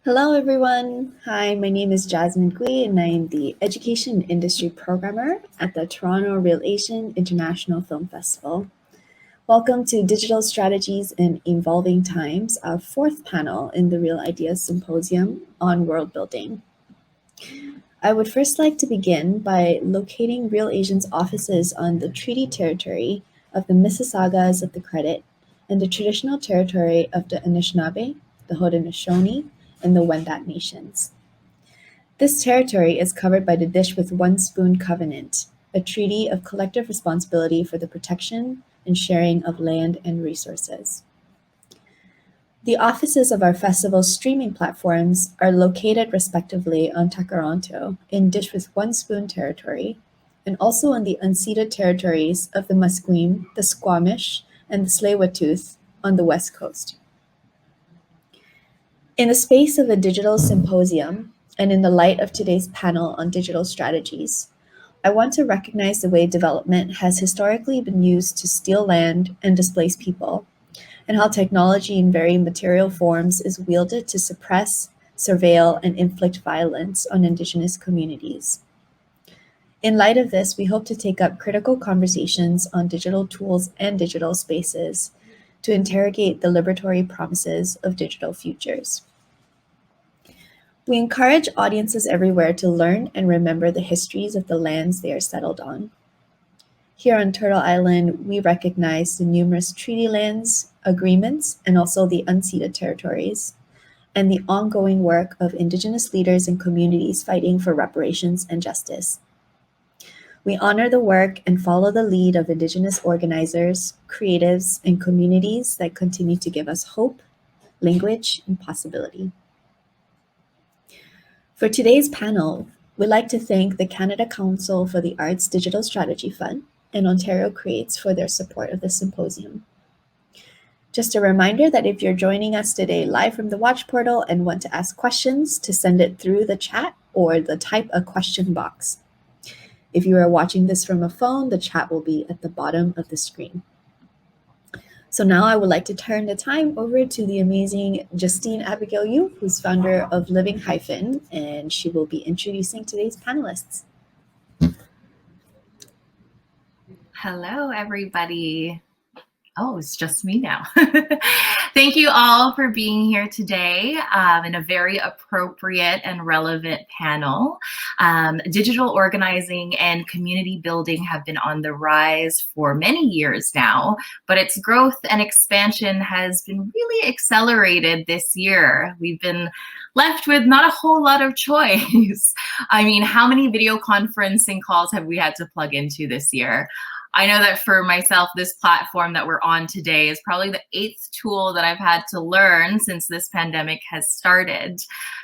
Hello, everyone. Hi, my name is Jasmine Gui, and I am the Education Industry Programmer at the Toronto Real Asian International Film Festival. Welcome to Digital Strategies in Evolving Times, our fourth panel in the Real Ideas Symposium on World Building. I would first like to begin by locating Real Asian's offices on the treaty territory of the Mississaugas of the Credit and the traditional territory of the Anishinaabe, the Haudenosaunee, and the Wendat nations. This territory is covered by the Dish with One Spoon Covenant, a treaty of collective responsibility for the protection and sharing of land and resources. The offices of our festival's streaming platforms are located respectively on Takaranto in Dish with One Spoon territory, and also on the unceded territories of the Musqueam, the Squamish, and the Tsleil-Waututh on the west coast. In the space of a digital symposium, and in the light of today's panel on digital strategies, I want to recognize the way development has historically been used to steal land and displace people, and how technology in very material forms is wielded to suppress, surveil, and inflict violence on Indigenous communities. In light of this, we hope to take up critical conversations on digital tools and digital spaces to interrogate the liberatory promises of digital futures. We encourage audiences everywhere to learn and remember the histories of the lands they are settled on. Here on Turtle Island, we recognize the numerous treaty lands, agreements, and also the unceded territories, and the ongoing work of Indigenous leaders and communities fighting for reparations and justice. We honor the work and follow the lead of Indigenous organizers, creatives, and communities that continue to give us hope, language, and possibility. For today's panel, we'd like to thank the Canada Council for the Arts Digital Strategy Fund and Ontario Creates for their support of the symposium. Just a reminder that if you're joining us today live from the Watch portal and want to ask questions, to send it through the chat or the type a question box. If you are watching this from a phone, the chat will be at the bottom of the screen. So now I would like to turn the time over to the amazing Justine Abigail Yu, who's founder of Living Hyphen, and she will be introducing today's panelists. Hello, everybody. Oh, it's just me now. Thank you all for being here today in a very appropriate and relevant panel. Digital organizing and community building have been on the rise for many years now, but its growth and expansion has been really accelerated this year. We've been left with not a whole lot of choice. I mean, how many video conferencing calls have we had to plug into this year? I know that for myself, this platform that we're on today is probably the 8th tool that I've had to learn since this pandemic has started.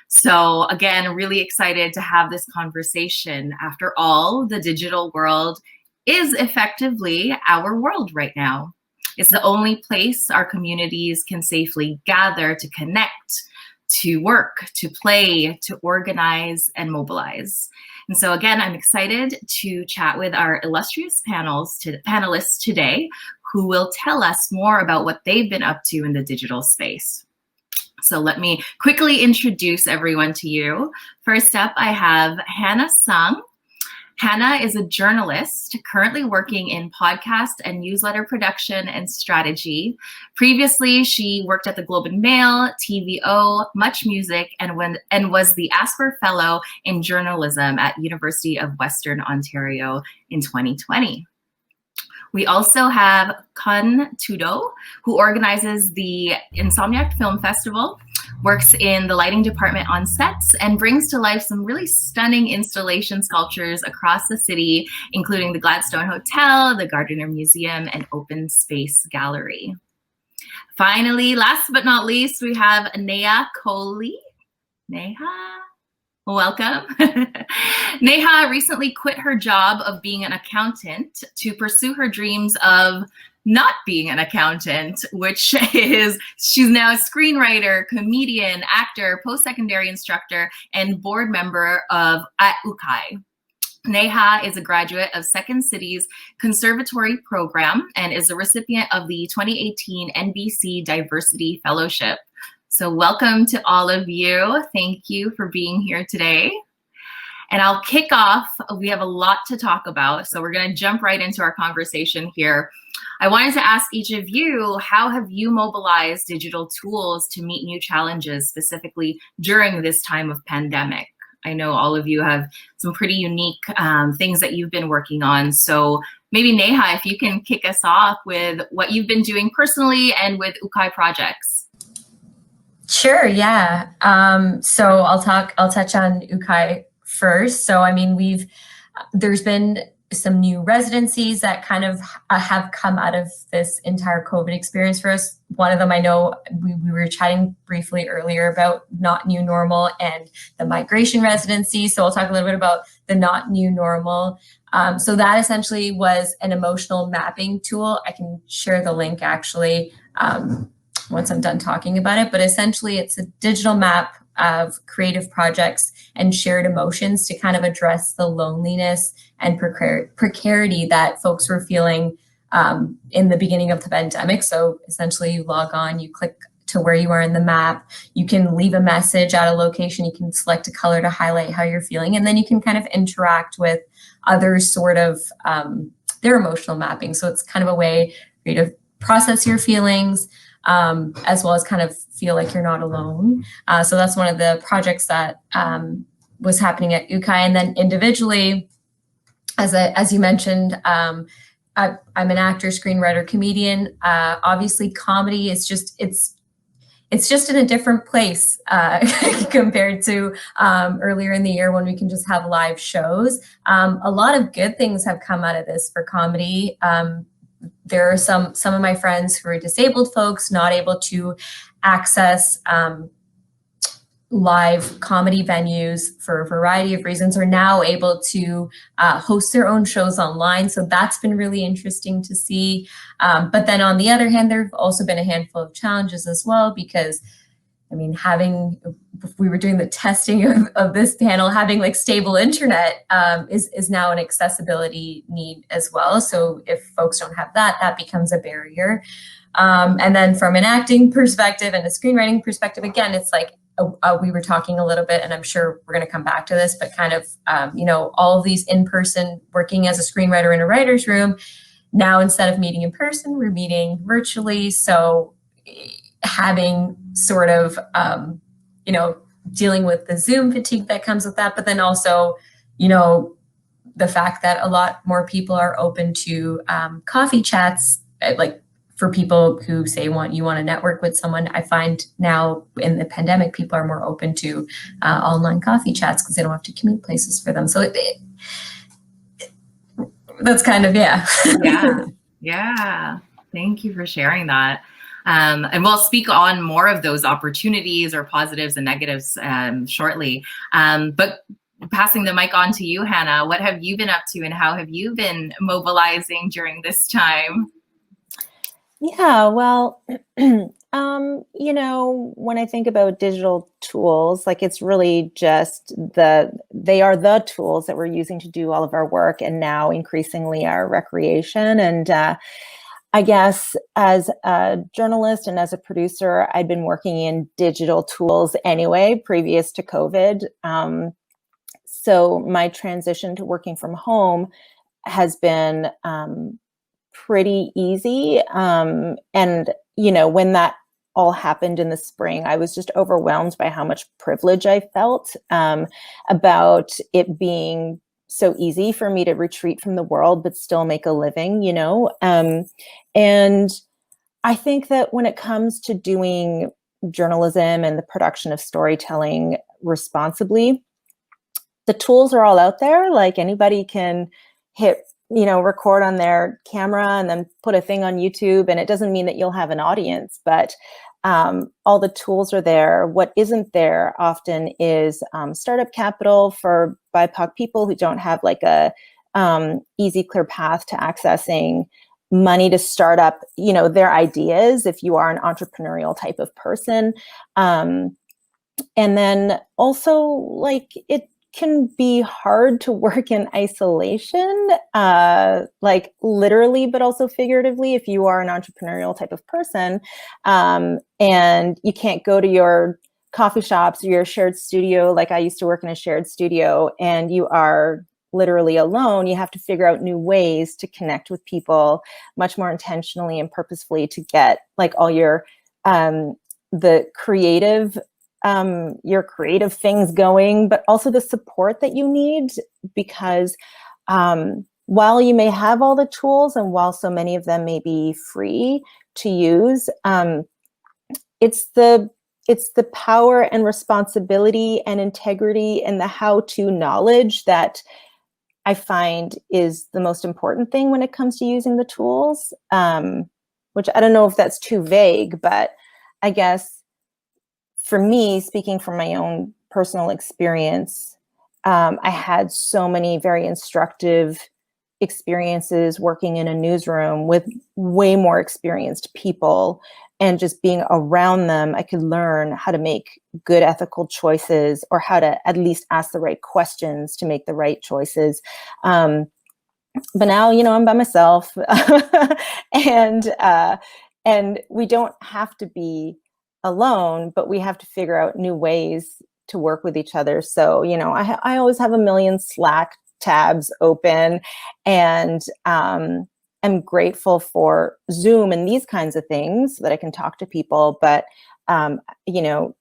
So again, really excited to have this conversation. After all, the digital world is effectively our world right now. It's the only place our communities can safely gather to connect, to work, to play, to organize, and mobilize. And so again, I'm excited to chat with our illustrious panelists today, who will tell us more about what they've been up to in the digital space. So let me quickly introduce everyone to you. First up, I have Hannah Sung. Hannah is a journalist currently working in podcast and newsletter production and strategy. Previously, she worked at the Globe and Mail, TVO, Much Music, and was the Asper Fellow in Journalism at University of Western Ontario in 2020. We also have Kun Tudo, who organizes the Insomniac Film Festival, works in the lighting department on sets, and brings to life some really stunning installation sculptures across the city, including the Gladstone Hotel, the Gardiner Museum, and Open Space Gallery. Finally, last but not least, we have Neha Kohli. Neha? Welcome. Neha recently quit her job of being an accountant to pursue her dreams of not being an accountant, which is she's now a screenwriter, comedian, actor, post-secondary instructor, and board member of at UKAI. Neha is a graduate of Second City's Conservatory Program and is a recipient of the 2018 NBC Diversity Fellowship. So welcome to all of you. Thank you for being here today. And I'll kick off. We have a lot to talk about, so we're going to jump right into our conversation here. I wanted to ask each of you, how have you mobilized digital tools to meet new challenges, specifically during this time of pandemic? I know all of you have some pretty unique things that you've been working on. So maybe Neha, if you can kick us off with what you've been doing personally and with Ukai projects. Sure, yeah. So I'll touch on Ukai first. So I mean, there's been some new residencies that kind of have come out of this entire COVID experience for us. One of them, I know we were chatting briefly earlier about Not New Normal and the migration residency. So I'll talk a little bit about the Not New Normal. So that essentially was an emotional mapping tool. I can share the link actually once I'm done talking about it, but essentially it's a digital map of creative projects and shared emotions to kind of address the loneliness and precarity that folks were feeling in the beginning of the pandemic. So essentially you log on, you click to where you are in the map, you can leave a message at a location, you can select a color to highlight how you're feeling, and then you can kind of interact with others sort of their emotional mapping. So it's kind of a way for you to process your feelings, as well as kind of feel like you're not alone. So that's one of the projects that was happening at Ukai. And then individually, as you mentioned, I'm an actor, screenwriter, comedian. Obviously, comedy is it's just in a different place compared to earlier in the year when we can just have live shows. A lot of good things have come out of this for comedy. There are some of my friends who are disabled folks not able to access live comedy venues for a variety of reasons are now able to host their own shows online. So that's been really interesting to see. But then on the other hand, there have also been a handful of challenges as well, because I mean, if we were doing the testing of this panel, having like stable internet is now an accessibility need as well. So if folks don't have that, that becomes a barrier. And then from an acting perspective and a screenwriting perspective, again, it's like we were talking a little bit, and I'm sure we're going to come back to this, but kind of, all of these in-person working as a screenwriter in a writer's room. Now, instead of meeting in person, we're meeting virtually. So having sort of, dealing with the Zoom fatigue that comes with that, but then also, the fact that a lot more people are open to coffee chats, like for people who say you want to network with someone. I find now in the pandemic, people are more open to online coffee chats because they don't have to commute places for them. So that's kind of, yeah. Yeah. Thank you for sharing that. And we'll speak on more of those opportunities or positives and negatives shortly. But passing the mic on to you, Hannah, what have you been up to and how have you been mobilizing during this time? Yeah, well, when I think about digital tools, like it's really just they are the tools that we're using to do all of our work and now increasingly our recreation. And I guess as a journalist and as a producer, I'd been working in digital tools anyway, previous to COVID. So my transition to working from home has been pretty easy. And, when that all happened in the spring, I was just overwhelmed by how much privilege I felt about it being so easy for me to retreat from the world, but still make a living, and I think that when it comes to doing journalism and the production of storytelling responsibly, the tools are all out there. Like anybody can hit record on their camera and then put a thing on YouTube. And it doesn't mean that you'll have an audience, but all the tools are there. What isn't there often is startup capital for BIPOC people who don't have like a easy, clear path to accessing money to start up, their ideas if you are an entrepreneurial type of person. And then also like it can be hard to work in isolation, like literally, but also figuratively, if you are an entrepreneurial type of person, and you can't go to your coffee shops or your shared studio. Like I used to work in a shared studio, and you are literally alone. You have to figure out new ways to connect with people much more intentionally and purposefully to get like all your the creative your creative things going, but also the support that you need, because while you may have all the tools and while so many of them may be free to use, it's the power and responsibility and integrity and the how-to knowledge that I find is the most important thing when it comes to using the tools, which I don't know if that's too vague, but I guess for me, speaking from my own personal experience, I had so many very instructive experiences working in a newsroom with way more experienced people, and just being around them, I could learn how to make good ethical choices, or how to at least ask the right questions to make the right choices. But now, I'm by myself, and we don't have to be alone, but we have to figure out new ways to work with each other. So, I always have a million Slack tabs open, and I'm grateful for Zoom and these kinds of things so that I can talk to people. But,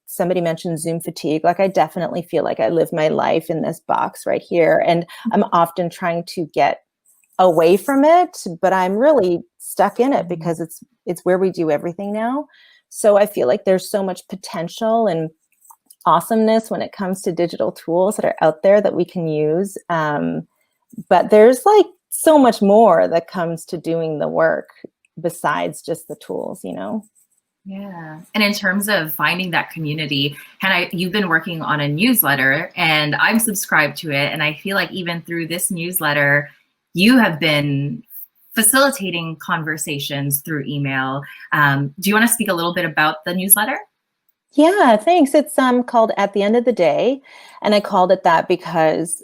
somebody mentioned Zoom fatigue. Like I definitely feel like I live my life in this box right here, and I'm often trying to get away from it, but I'm really stuck in it because it's where we do everything now. So I feel like there's so much potential and awesomeness when it comes to digital tools that are out there that we can use. But there's like so much more that comes to doing the work besides just the tools, Yeah. And in terms of finding that community, Hannah, you've been working on a newsletter, and I'm subscribed to it. And I feel like even through this newsletter, you have been facilitating conversations through email. Do you want to speak a little bit about the newsletter? Yeah, thanks. It's called At the End of the Day. And I called it that because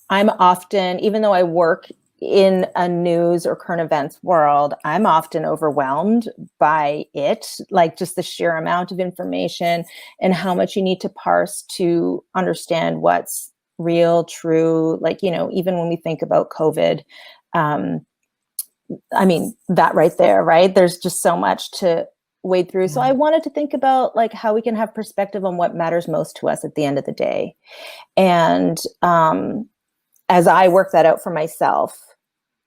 I'm often, even though I work in a news or current events world, I'm often overwhelmed by it, like just the sheer amount of information and how much you need to parse to understand what's real, true. Like, even when we think about COVID, I mean, that right there, right? There's just so much to wade through. So I wanted to think about like how we can have perspective on what matters most to us at the end of the day. And as I work that out for myself,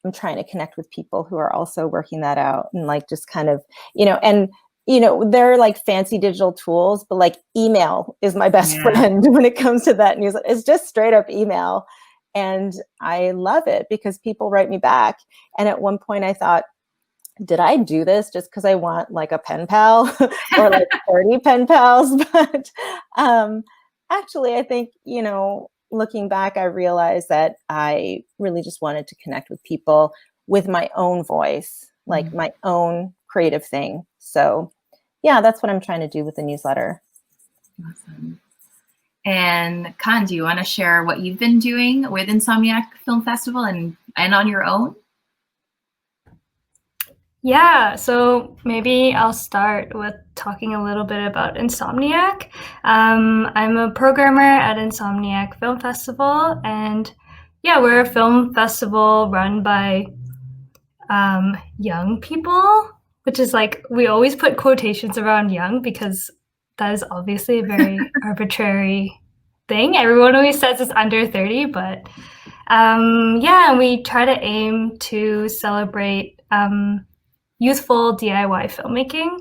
I'm trying to connect with people who are also working that out, and like just kind of, there are like fancy digital tools, but like email is my best friend when it comes to that news. It's just straight up email. And I love it because people write me back. And at one point I thought, did I do this just because I want like a pen pal or like 30 pen pals? But actually, I think, looking back, I realized that I really just wanted to connect with people with my own voice, like my own creative thing. So yeah, that's what I'm trying to do with the newsletter. Awesome. And Khan, do you want to share what you've been doing with Insomniac Film Festival and on your own? Yeah, so maybe I'll start with talking a little bit about Insomniac. I'm a programmer at Insomniac Film Festival, and yeah, we're a film festival run by young people, which is like, we always put quotations around young because that is obviously a very arbitrary thing. Everyone always says it's under 30, but yeah, we try to aim to celebrate youthful DIY filmmaking.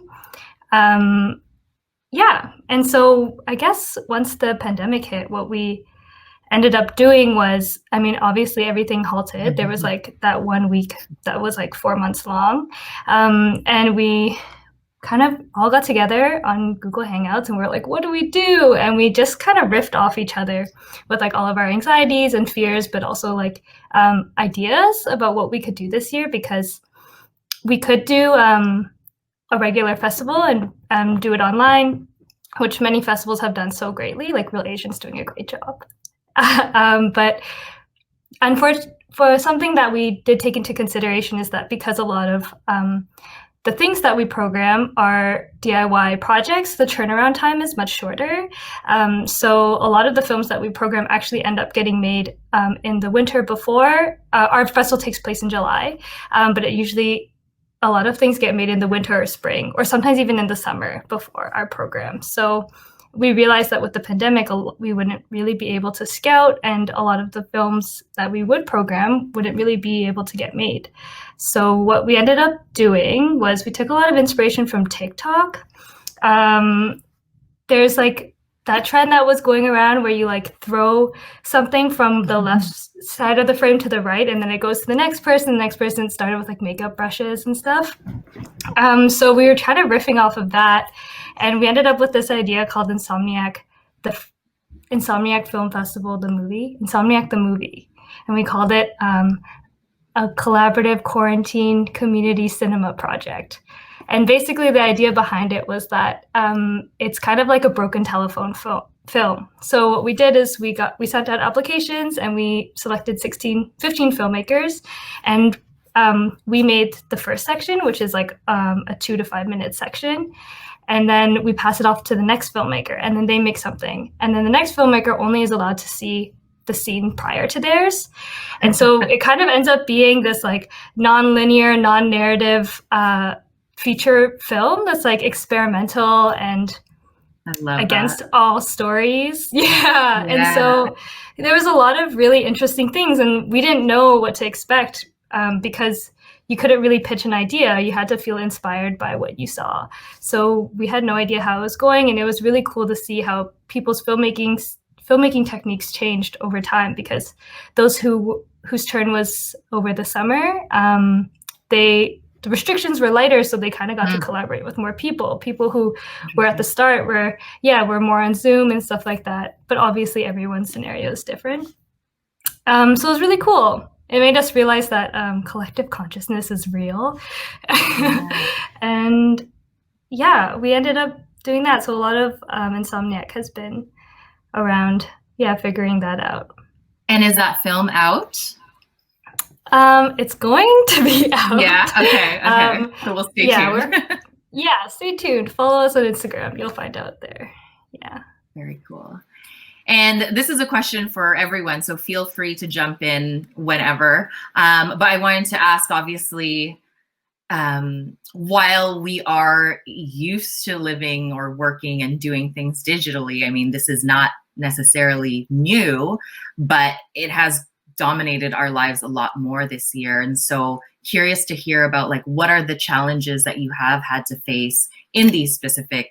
Yeah, and so I guess once the pandemic hit, what we ended up doing was, I mean, obviously everything halted. There was like that 1 week that was like 4 months long. And we kind of all got together on Google Hangouts and we're like, what do we do? And we just kind of riffed off each other with like all of our anxieties and fears, but also like ideas about what we could do this year, because we could do a regular festival and do it online, which many festivals have done so greatly, like Real Asians doing a great job. But for something that we did take into consideration is that because a lot of the things that we program are DIY projects, the turnaround time is much shorter. So a lot of the films that we program actually end up getting made in the winter before. Our festival takes place in July, but a lot of things get made in the winter or spring, or sometimes even in the summer before our program. So we realized that with the pandemic, we wouldn't really be able to scout, and a lot of the films that we would program wouldn't really be able to get made. So what we ended up doing was we took a lot of inspiration from TikTok. There's like that trend that was going around where you like throw something from the left side of the frame to the right, and then it goes to the next person. The next person started with like makeup brushes and stuff. So we were kind of riffing off of that, and we ended up with this idea called Insomniac, the Insomniac Film Festival, Insomniac the movie, and we called it a collaborative quarantine community cinema project. And basically the idea behind it was that it's kind of like a broken telephone film. So what we did is we sent out applications, and we selected 15 filmmakers, and we made the first section, which is like a 2 to 5 minute section. And then we pass it off to the next filmmaker, and then they make something. And then the next filmmaker only is allowed to see the scene prior to theirs. And so it kind of ends up being this like non-linear, non-narrative feature film that's like experimental and against all stories. Yeah. And so there was a lot of really interesting things, and we didn't know what to expect because you couldn't really pitch an idea. You had to feel inspired by what you saw. So we had no idea how it was going, and it was really cool to see how people's filmmaking techniques changed over time, because those whose turn was over the summer, the restrictions were lighter, so they kind of got to collaborate with more people who were at the start were more on Zoom and stuff like that. But obviously everyone's scenario is different. So it was really cool. It made us realize that collective consciousness is real. And yeah, we ended up doing that. So a lot of Insomniac has been around, figuring that out. And is that film out? It's going to be out. Yeah, okay. So we'll stay tuned. Stay tuned. Follow us on Instagram. You'll find out there. Yeah. Very cool. And this is a question for everyone, so feel free to jump in whenever. But I wanted to ask, obviously, while we are used to living or working and doing things digitally, I mean, this is not necessarily new, but it has dominated our lives a lot more this year. And so curious to hear about like, what are the challenges that you have had to face in these specific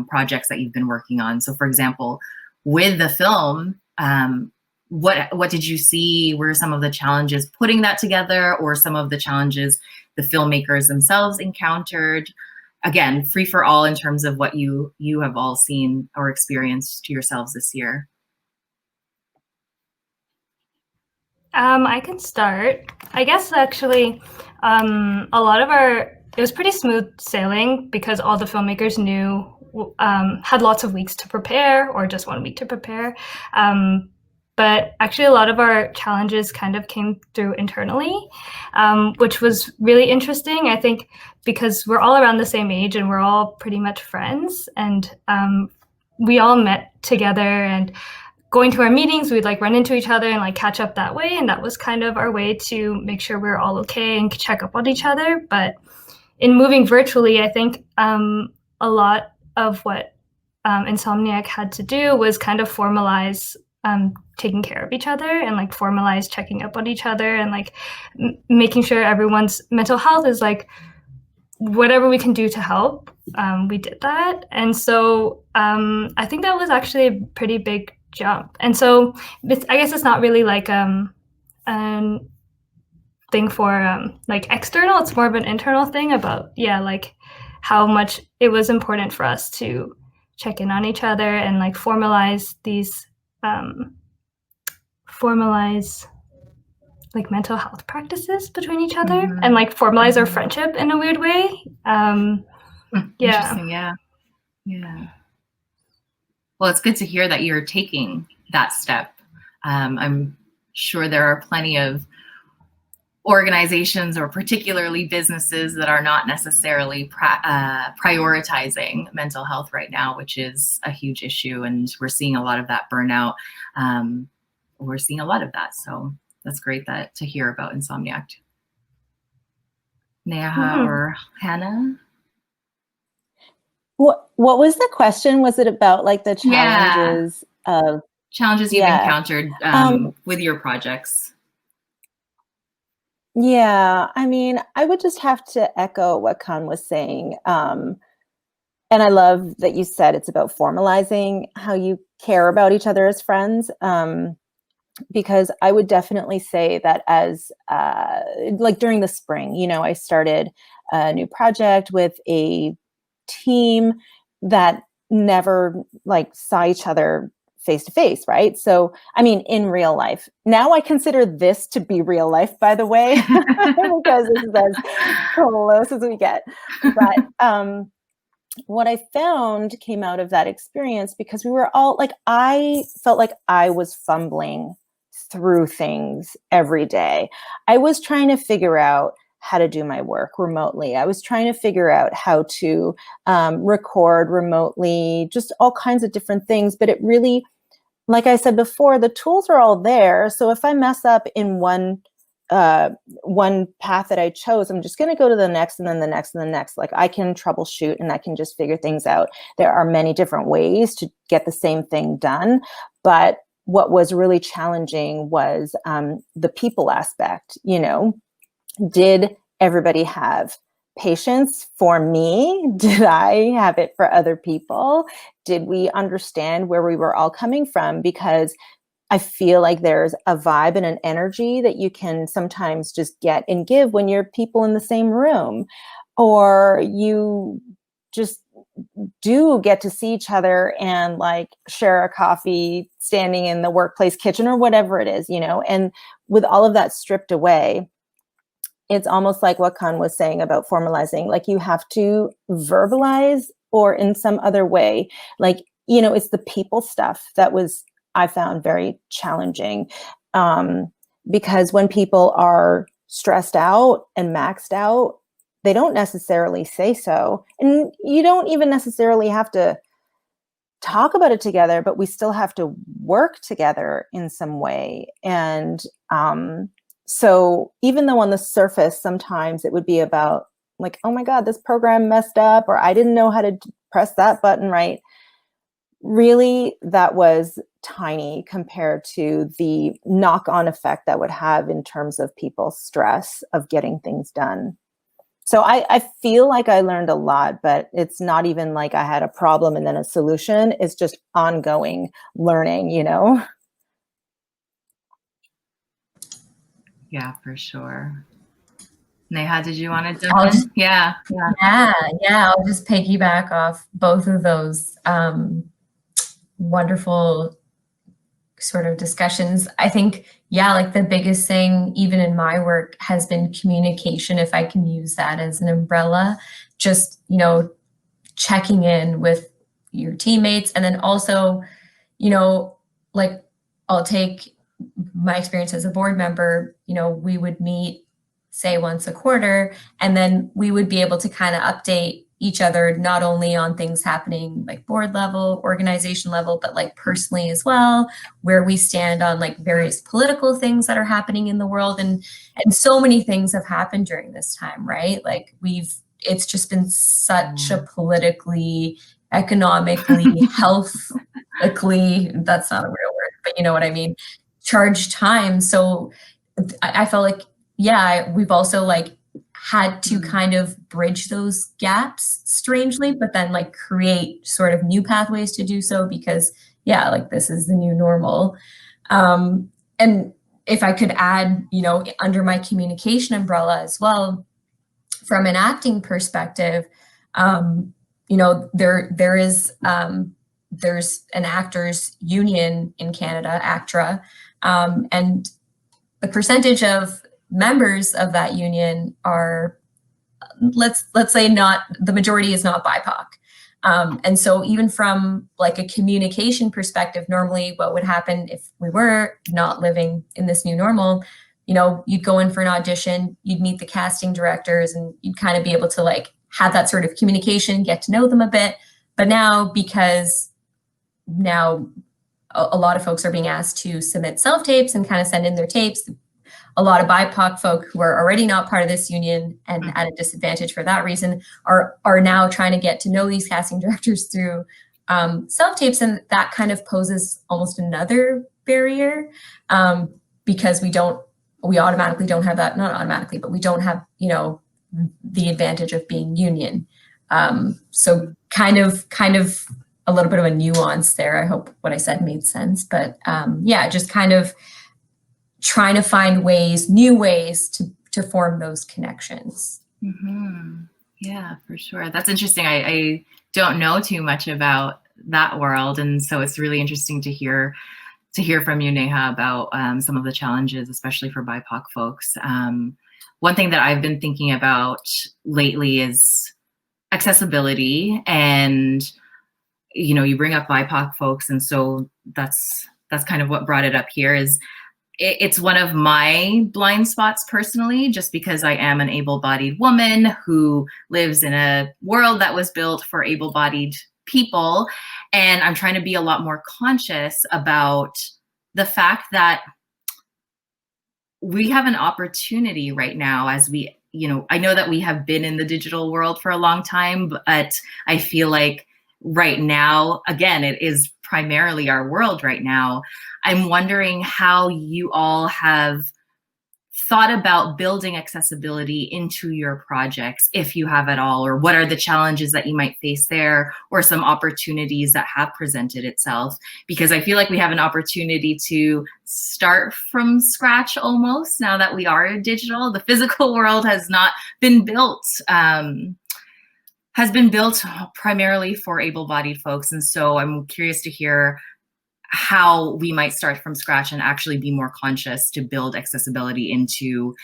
projects that you've been working on? So for example, with the film, what did you see were some of the challenges putting that together, or some of the challenges the filmmakers themselves encountered? Again, free for all in terms of what you have all seen or experienced yourselves this year. I can start. I guess actually a lot of it was pretty smooth sailing because all the filmmakers knew, had lots of weeks to prepare or just 1 week to prepare. But actually a lot of our challenges kind of came through internally, which was really interesting, I think, because we're all around the same age and we're all pretty much friends. And we all met together, and going to our meetings, we'd like run into each other and like catch up that way. And that was kind of our way to make sure we were all okay and check up on each other. But in moving virtually, I think a lot of what Insomniac had to do was kind of formalize taking care of each other and like formalize checking up on each other and like making sure everyone's mental health is like whatever we can do to help. We did that. And so I think that was actually a pretty big jump. And so I guess it's not really like a thing for like external. It's more of an internal thing about like how much it was important for us to check in on each other and like formalize these like mental health practices between each other and like formalize our friendship in a weird way. Interesting. Yeah. Well, it's good to hear that you're taking that step I'm sure there are plenty of organizations or particularly businesses that are not necessarily prioritizing mental health right now, which is a huge issue. And we're seeing a lot of that burnout. We're seeing a lot of that. So that's great to hear about Insomniac. Neha or Hannah? What was the question? Was it about like the challenges of challenges you've encountered with your projects? Yeah, I mean, I would just have to echo what Khan was saying. And I love that you said it's about formalizing how you care about each other as friends. Because I would definitely say that as like during the spring, you know, I started a new project with a team that never like saw each other face to face, right? So, I mean, in real life. Now I consider this to be real life, by the way, because this is as close as we get. But what I found came out of that experience, because we were all like, I felt like I was fumbling through things every day. I was trying to figure out how to do my work remotely. I was trying to figure out how to record remotely, just all kinds of different things. But it really, like I said before, the tools are all there. So if I mess up in one path that I chose, I'm just going to go to the next and then the next and the next. Like I can troubleshoot and I can just figure things out. There are many different ways to get the same thing done. But what was really challenging was the people aspect. You know, did everybody have patience for me? Did I have it for other people? Did we understand where we were all coming from? Because I feel like there's a vibe and an energy that you can sometimes just get and give when you're people in the same room, or you just do get to see each other and like share a coffee standing in the workplace kitchen or whatever it is, you know. And with all of that stripped away, it's almost like what Khan was saying about formalizing, like you have to verbalize or in some other way, like, you know, it's the people stuff that I found very challenging, because when people are stressed out and maxed out, they don't necessarily say so. And you don't even necessarily have to talk about it together, but we still have to work together in some way. And so even though on the surface, sometimes it would be about like, oh my God, this program messed up, or I didn't know how to press that button right. Really, that was tiny compared to the knock-on effect that would have in terms of people's stress of getting things done. So I feel like I learned a lot, but it's not even like I had a problem and then a solution. It's just ongoing learning, you know? Yeah, for sure. Neha, did you want to jump in? Yeah. I'll just piggyback off both of those wonderful sort of discussions. I think, like the biggest thing, even in my work, has been communication, if I can use that as an umbrella. Just, you know, checking in with your teammates. And then also, you know, like I'll take my experience as a board member, you know, we would meet, say, once a quarter, and then we would be able to kind of update each other, not only on things happening like board level, organization level, but like personally as well, where we stand on like various political things that are happening in the world. And so many things have happened during this time, right? Like it's just been such a politically, economically, healthically, that's not a real word, but you know what I mean, charged time. So I felt like, we've also like had to kind of bridge those gaps strangely, but then like create sort of new pathways to do so, because like this is the new normal. And if I could add, you know, under my communication umbrella as well, from an acting perspective, you know, there's an actors union in Canada, ACTRA, and the percentage of members of that union are, let's say, not, the majority is not BIPOC. And so even from like a communication perspective, normally what would happen if we were not living in this new normal, you know, you'd go in for an audition, you'd meet the casting directors, and you'd kind of be able to like have that sort of communication, get to know them a bit. But now, because now a lot of folks are being asked to submit self-tapes and kind of send in their tapes, a lot of BIPOC folk who are already not part of this union and at a disadvantage for that reason are now trying to get to know these casting directors through self-tapes, and that kind of poses almost another barrier because we automatically don't have that, not automatically, but we don't have, you know, the advantage of being union. So kind of a little bit of a nuance there. I hope what I said made sense, but yeah, just kind of trying to find new ways to form those connections. Mm-hmm. Yeah, for sure. That's interesting. I don't know too much about that world, and so it's really interesting to hear from you, Neha, about some of the challenges, especially for BIPOC folks. One thing that I've been thinking about lately is accessibility, and you know, you bring up BIPOC folks, and so that's kind of what brought it up here. Is it's one of my blind spots personally, just because I am an able-bodied woman who lives in a world that was built for able-bodied people. And I'm trying to be a lot more conscious about the fact that we have an opportunity right now as we, you know, I know that we have been in the digital world for a long time, but I feel like right now, again, it is primarily our world right now. I'm wondering how you all have thought about building accessibility into your projects, if you have at all, or what are the challenges that you might face there, or some opportunities that have presented itself? Because I feel like we have an opportunity to start from scratch almost now that we are digital. The physical world has not been built, has been built primarily for able-bodied folks. And so I'm curious to hear how we might start from scratch and actually be more conscious to build accessibility into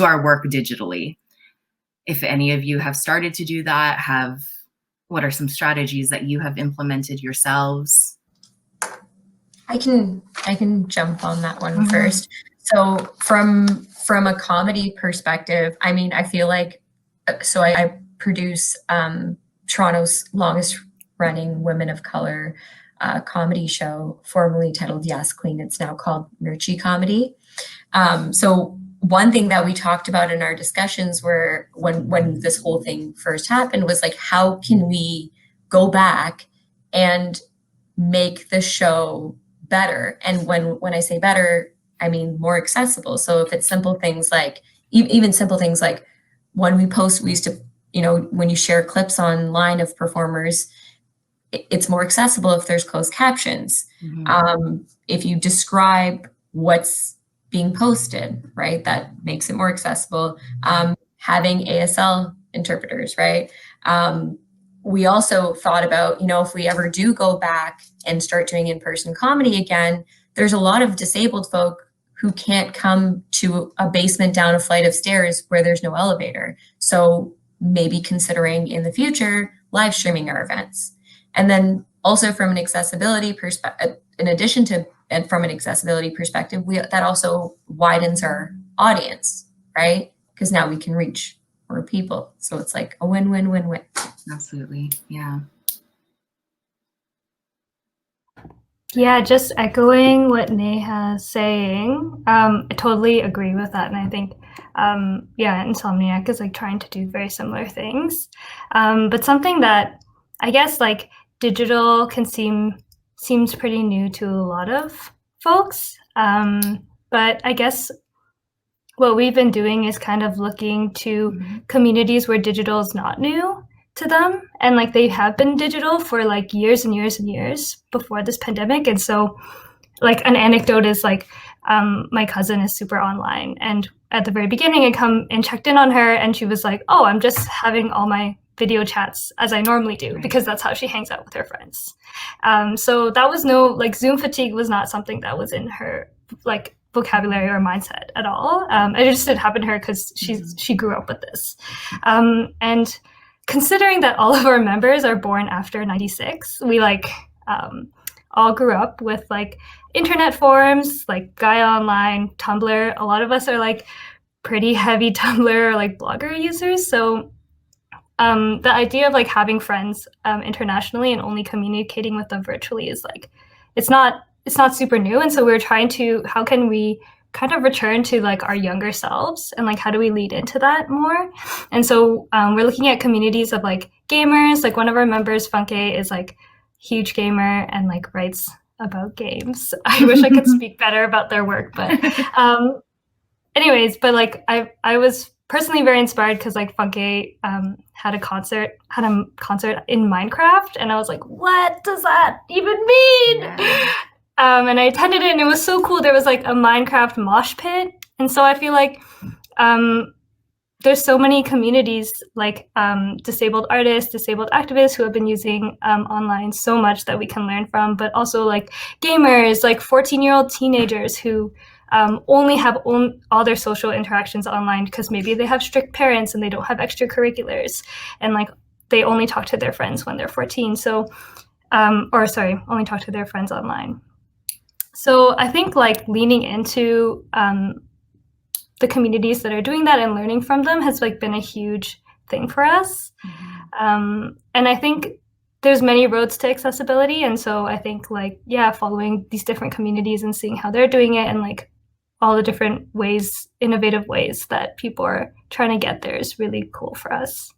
our work digitally. If any of you have started to do that, what are some strategies that you have implemented yourselves? I can jump on that one first. So from a comedy perspective, I mean, I feel like, so I produce Toronto's longest running Women of Color comedy show, formerly titled Yes Queen. It's now called Nurchi Comedy. So one thing that we talked about in our discussions were when this whole thing first happened was like, how can we go back and make the show better? And when I say better, I mean more accessible. So if it's simple things like, even simple things like when we post, we used to, you know, when you share clips online of performers, it's more accessible if there's closed captions. Mm-hmm. If you describe what's being posted, right, that makes it more accessible. Having ASL interpreters, right? We also thought about, you know, if we ever do go back and start doing in-person comedy again, there's a lot of disabled folk who can't come to a basement down a flight of stairs where there's no elevator. So maybe considering in the future live streaming our events. And then also from an accessibility perspective, in addition to, and from an accessibility perspective, that also widens our audience, right? Because now we can reach more people. So it's like a win-win-win-win. Absolutely, yeah. Yeah, just echoing what Neha's saying. I totally agree with that. And I think, yeah, Insomniac is like trying to do very similar things. But something that I guess like digital can seems pretty new to a lot of folks. But I guess what we've been doing is kind of looking to communities where digital is not new to them, and like they have been digital for like years and years and years before this pandemic. And so like an anecdote is like my cousin is super online, and at the very beginning I come and checked in on her, and she was like, oh, I'm just having all my video chats as I normally do, because that's how she hangs out with her friends. So that was no, like Zoom fatigue was not something that was in her like vocabulary or mindset at all. It just didn't happen to her because she grew up with this. And considering that all of our members are born after 96, we like all grew up with like internet forums, like Gaia Online, Tumblr. A lot of us are like pretty heavy Tumblr or like blogger users. So the idea of like having friends internationally and only communicating with them virtually is like, it's not super new. And so we're trying to, how can we kind of return to like our younger selves, and like how do we lead into that more? And so we're looking at communities of like gamers. Like one of our members, Funke, is like huge gamer and like writes about games. I wish I could speak better about their work, but anyways, but like I was personally very inspired because like Funke had a concert in Minecraft, and I was like, what does that even mean? Yeah. And I attended it, and it was so cool. There was like a Minecraft mosh pit, and so I feel like there's so many communities like disabled artists, disabled activists who have been using online so much that we can learn from, but also like gamers, like 14-year-old teenagers who only have all their social interactions online because maybe they have strict parents and they don't have extracurriculars, and like they only talk to their friends when they're 14. So, only talk to their friends online. So I think like leaning into the communities that are doing that and learning from them has like been a huge thing for us. Mm-hmm. And I think there's many roads to accessibility. And so I think like, yeah, following these different communities and seeing how they're doing it and like all the different ways, innovative ways that people are trying to get there is really cool for us.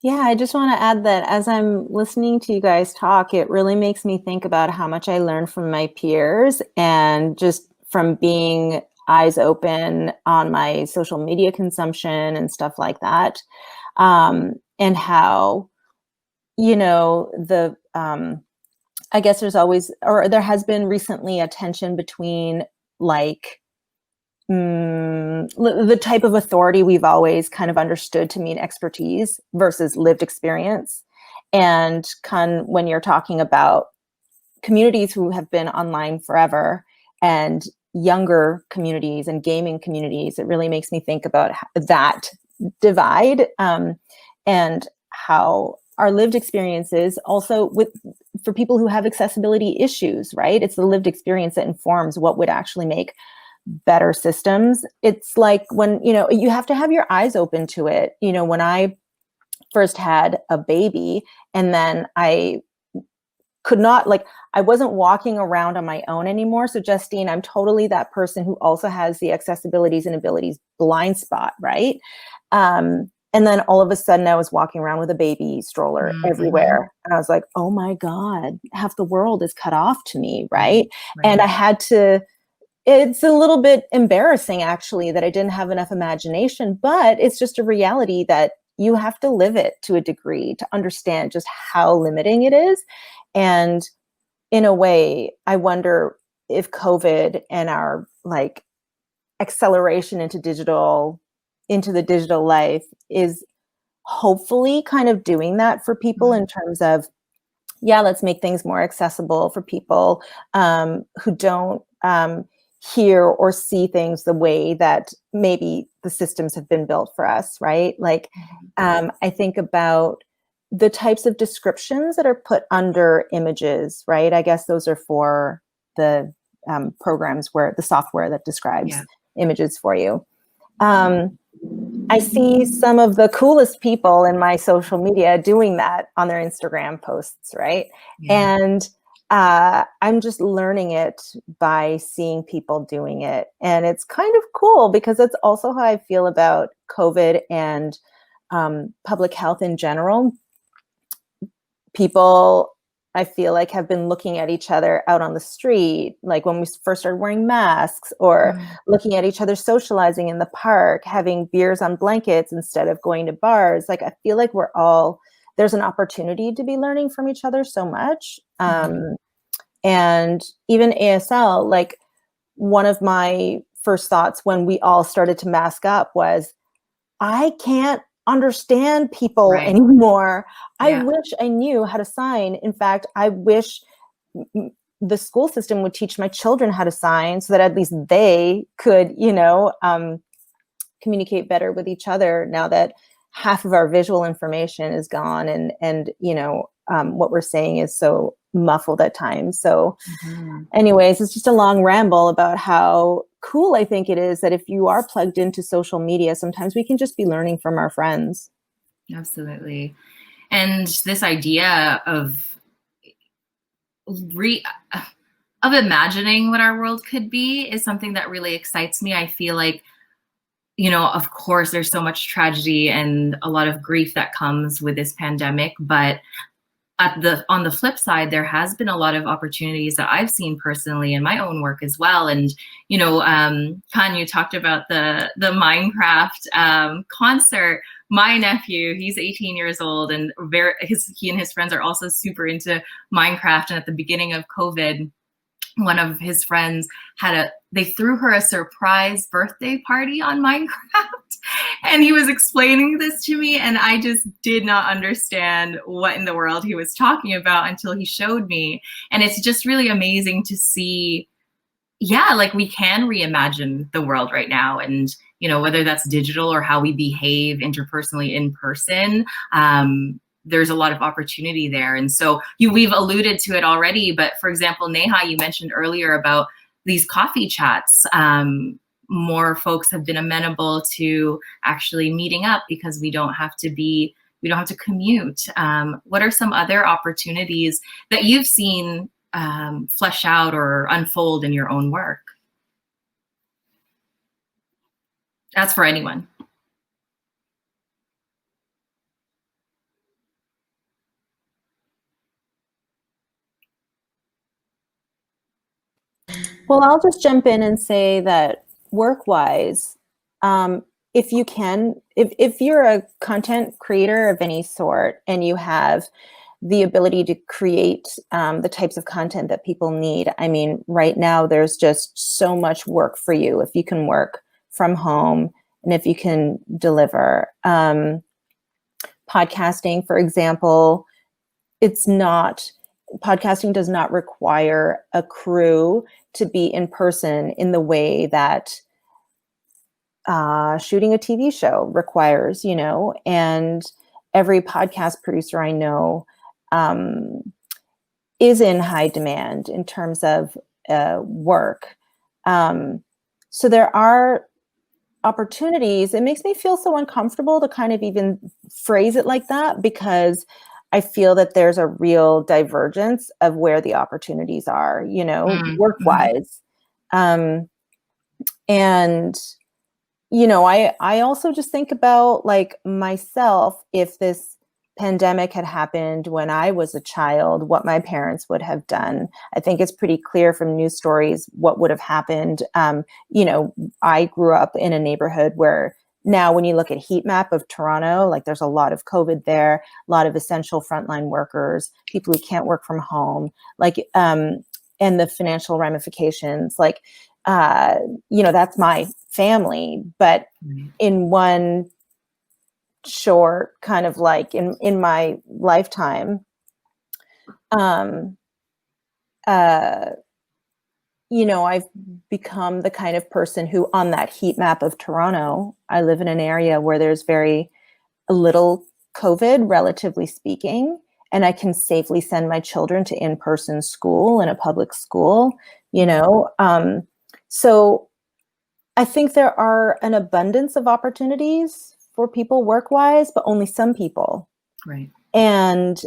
Yeah, I just want to add that as I'm listening to you guys talk, it really makes me think about how much I learn from my peers and just from being eyes open on my social media consumption and stuff like that. And how, you know, I guess there's always, or there has been recently a tension between like, the type of authority we've always kind of understood to mean expertise versus lived experience. And when you're talking about communities who have been online forever and younger communities and gaming communities, it really makes me think about that divide and how our lived experiences also for people who have accessibility issues, right? It's the lived experience that informs what would actually make better systems. It's like when, you know, you have to have your eyes open to it. You know, when I first had a baby and then I could not, like, I wasn't walking around on my own anymore. So Justine, I'm totally that person who also has the accessibilities and abilities blind spot, right? And then all of a sudden I was walking around with a baby stroller everywhere. And I was like, oh my God, half the world is cut off to me, right? And I had to, it's a little bit embarrassing actually that I didn't have enough imagination, but it's just a reality that you have to live it to a degree to understand just how limiting it is. And in a way, I wonder if COVID and our like acceleration into the digital life is hopefully kind of doing that for people in terms of, yeah, let's make things more accessible for people who don't hear or see things the way that maybe the systems have been built for us, right? Like, I think about the types of descriptions that are put under images, right? I guess those are for the programs where the software that describes images for you. I see some of the coolest people in my social media doing that on their Instagram posts, right? And I'm just learning it by seeing people doing it. And it's kind of cool because that's also how I feel about COVID and public health in general. People, I feel like, have been looking at each other out on the street, like when we first started wearing masks, or looking at each other socializing in the park, having beers on blankets instead of going to bars. Like, I feel like there's an opportunity to be learning from each other so much. And even ASL, like, one of my first thoughts when we all started to mask up was, I can't understand people anymore. I wish I knew how to sign. In fact, I wish the school system would teach my children how to sign so that at least they could, communicate better with each other now that half of our visual information is gone, and what we're saying is so muffled at times. So anyways, it's just a long ramble about how cool I think it is that if you are plugged into social media, sometimes we can just be learning from our friends. Absolutely. And this idea of imagining what our world could be is something that really excites me. I feel like, of course, there's so much tragedy and a lot of grief that comes with this pandemic, but on the flip side, there has been a lot of opportunities that I've seen personally in my own work as well. And, Khan, you talked about the Minecraft concert. My nephew, he's 18 years old, and he and his friends are also super into Minecraft. And at the beginning of COVID, one of his friends they threw her a surprise birthday party on Minecraft. And he was explaining this to me, and I just did not understand what in the world he was talking about until he showed me. And it's just really amazing to see, like we can reimagine the world right now. And, whether that's digital or how we behave interpersonally in person, there's a lot of opportunity there. And so we've alluded to it already, but for example, Neha, you mentioned earlier about these coffee chats. More folks have been amenable to actually meeting up because we don't have to commute. What are some other opportunities that you've seen flesh out or unfold in your own work? That's for anyone. Well, I'll just jump in and say that work-wise, if you can, if you're a content creator of any sort and you have the ability to create the types of content that people need, I mean, right now there's just so much work for you if you can work from home and if you can deliver. Podcasting, for example, podcasting does not require a crew to be in person in the way that shooting a TV show requires, and every podcast producer I know is in high demand in terms of work. So there are opportunities. It makes me feel so uncomfortable to kind of even phrase it like that, because I feel that there's a real divergence of where the opportunities are, work-wise. And, I also just think about like myself, if this pandemic had happened when I was a child, what my parents would have done. I think it's pretty clear from news stories what would have happened. I grew up in a neighborhood where now when you look at heat map of Toronto, like there's a lot of COVID there, a lot of essential frontline workers, people who can't work from home, and the financial ramifications, that's my family. But in one short kind of like in my lifetime, I've become the kind of person who, on that heat map of Toronto, I live in an area where there's very little COVID, relatively speaking, and I can safely send my children to in-person school in a public school, So I think there are an abundance of opportunities for people work-wise, but only some people. Right. And,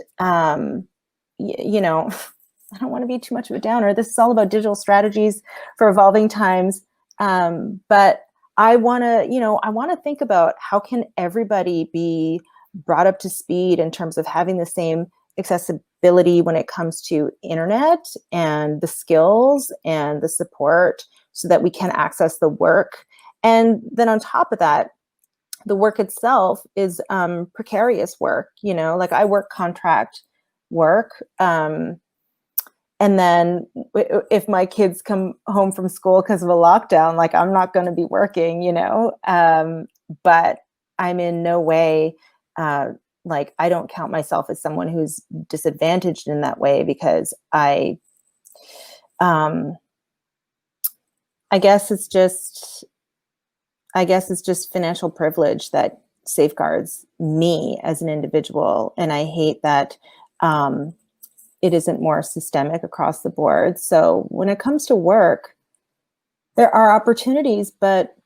I don't want to be too much of a downer. This is all about digital strategies for evolving times. But I want to think about how can everybody be brought up to speed in terms of having the same accessibility when it comes to internet and the skills and the support so that we can access the work. And then on top of that, the work itself is precarious work, like I work contract work. And then if my kids come home from school because of a lockdown, like I'm not going to be working, but I'm in no way, I don't count myself as someone who's disadvantaged in that way, because I guess it's just, I guess it's just financial privilege that safeguards me as an individual. And I hate that it isn't more systemic across the board. So when it comes to work, there are opportunities, but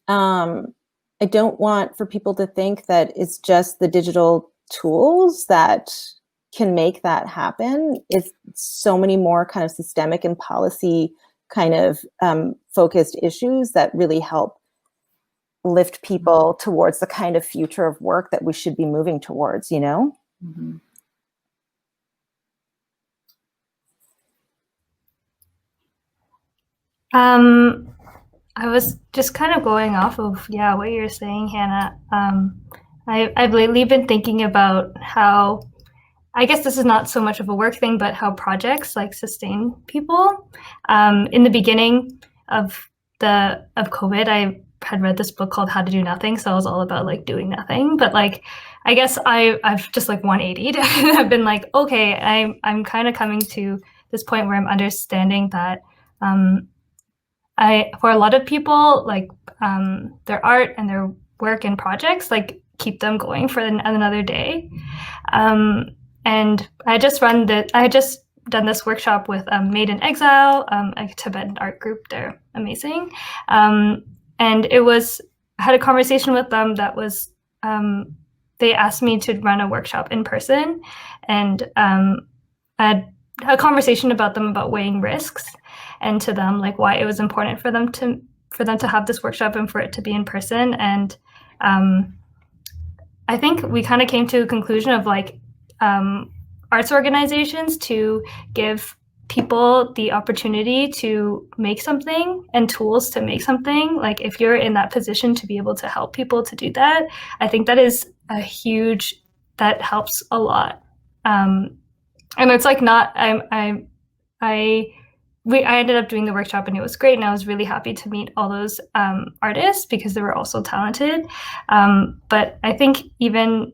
I don't want for people to think that it's just the digital tools that can make that happen. It's so many more kind of systemic and policy kind of focused issues that really help lift people towards the kind of future of work that we should be moving towards, you know? Mm-hmm. I was just kind of going off of what you're saying, Hannah. I've lately been thinking about how, I guess this is not so much of a work thing, but how projects like sustain people. In the beginning of COVID, I had read this book called How to Do Nothing, so I was all about like doing nothing. But like, I guess I've just like 180'd and I've been like, okay, I'm kind of coming to this point where I'm understanding that for a lot of people, like their art and their work and projects like keep them going for another day. And I had just done this workshop with Made in Exile, a Tibetan art group. They're amazing. And I had a conversation with them that was, they asked me to run a workshop in person, and I had a conversation about weighing risks, and to them like why it was important for them to have this workshop and for it to be in person. And I think we kind of came to a conclusion of like arts organizations to give people the opportunity to make something and tools to make something. Like if you're in that position to be able to help people to do that, I think that is that helps a lot. And it's like I ended up doing the workshop and it was great, and I was really happy to meet all those artists because they were also talented. But I think even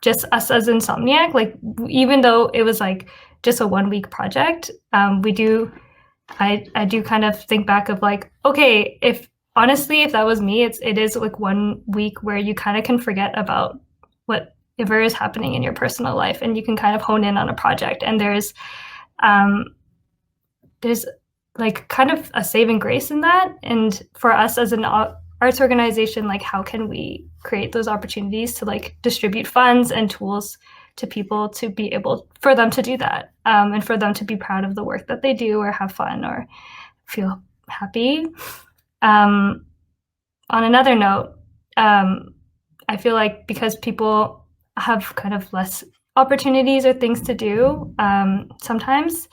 just us as Insomniac, like even though it was like just a 1 week project, I do kind of think back of like, okay, if that was me, it is like 1 week where you kind of can forget about whatever is happening in your personal life, and you can kind of hone in on a project. And there's like kind of a saving grace in that. And for us as an arts organization, like how can we create those opportunities to like distribute funds and tools to people to be able for them to do that, and for them to be proud of the work that they do or have fun or feel happy. On another note, I feel like because people have kind of less opportunities or things to do, sometimes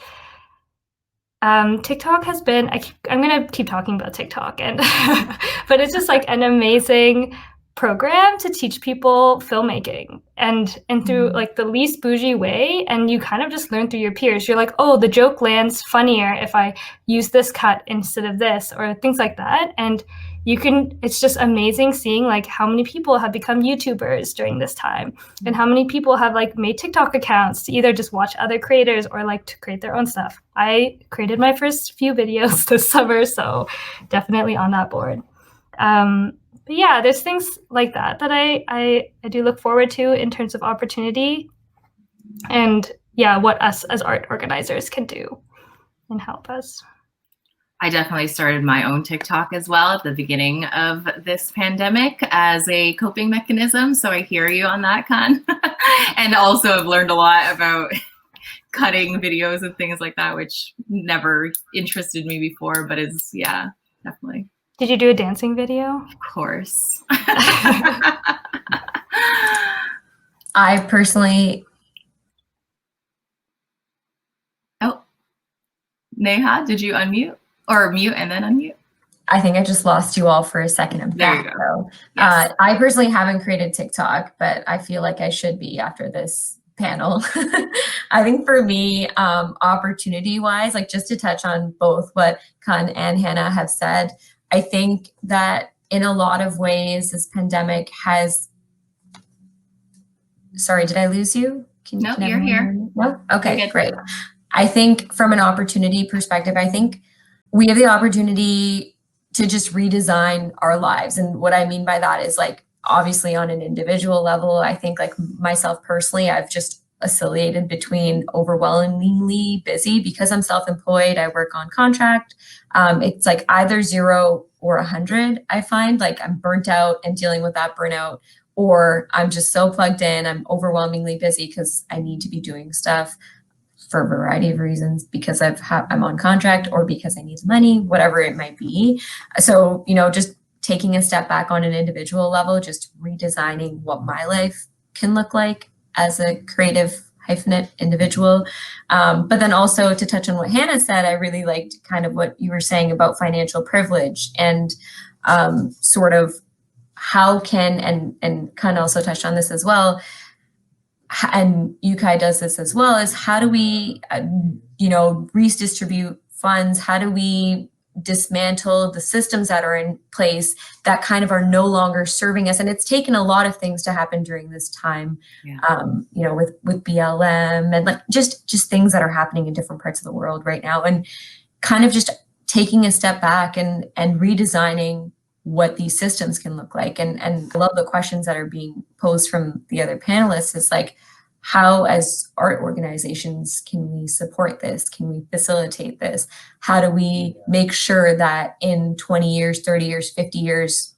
TikTok has been, I'm going to keep talking about TikTok, and but it's just like an amazing program to teach people filmmaking and through like the least bougie way. And you kind of just learn through your peers. You're like, oh, the joke lands funnier if I use this cut instead of this, or things like that. And it's just amazing seeing like how many people have become YouTubers during this time, and how many people have like made TikTok accounts to either just watch other creators or like to create their own stuff. I created my first few videos this summer, so definitely on that board. But yeah, there's things like that I do look forward to in terms of opportunity, and what us as art organizers can do and help us. I definitely started my own TikTok as well at the beginning of this pandemic as a coping mechanism. So I hear you on that, Khan. And also I've learned a lot about cutting videos and things like that, which never interested me before, but is, definitely. Did you do a dancing video? Of course. I personally... Oh, Neha, did you unmute? Or mute and then unmute? I think I just lost you all for a second. I'm back though. Yes. I personally haven't created TikTok, but I feel like I should be after this panel. I think for me, opportunity-wise, like just to touch on both what Khan and Hannah have said, I think that in a lot of ways, this pandemic has... Sorry, did I lose you? No, you're here. No? Okay, great. I think from an opportunity perspective, I think we have the opportunity to just redesign our lives. And what I mean by that is like, obviously on an individual level, I think like myself personally, I've just oscillated between overwhelmingly busy because I'm self-employed. I work on contract. It's like either 0 or 100. I find like I'm burnt out and dealing with that burnout, or I'm just so plugged in. I'm overwhelmingly busy because I need to be doing stuff for a variety of reasons, because I'm on contract or because I need the money, whatever it might be. So, just taking a step back on an individual level, just redesigning what my life can look like as a creative hyphenate individual. But then also to touch on what Hannah said, I really liked kind of what you were saying about financial privilege and sort of how can, and kind of also touched on this as well, and UKAI does this as well, is how do we, redistribute funds? How do we dismantle the systems that are in place that kind of are no longer serving us? And it's taken a lot of things to happen during this time, with BLM and like just things that are happening in different parts of the world right now, and kind of just taking a step back and redesigning what these systems can look like. And I love the questions that are being posed from the other panelists is like, how as art organizations can we support this? Can we facilitate this? How do we make sure that in 20 years, 30 years, 50 years,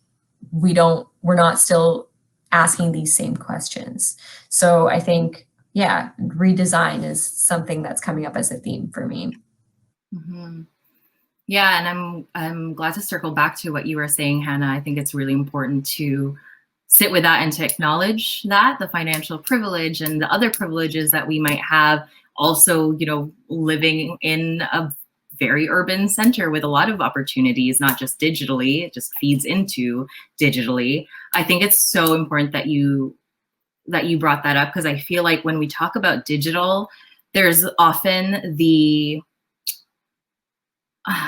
we're not still asking these same questions? So I think, redesign is something that's coming up as a theme for me. Mm-hmm. Yeah, and I'm glad to circle back to what you were saying, Hannah. I think it's really important to sit with that and to acknowledge that the financial privilege and the other privileges that we might have. Also, living in a very urban center with a lot of opportunities, not just digitally, it just feeds into digitally. I think it's so important that you brought that up, because I feel like when we talk about digital, there's often the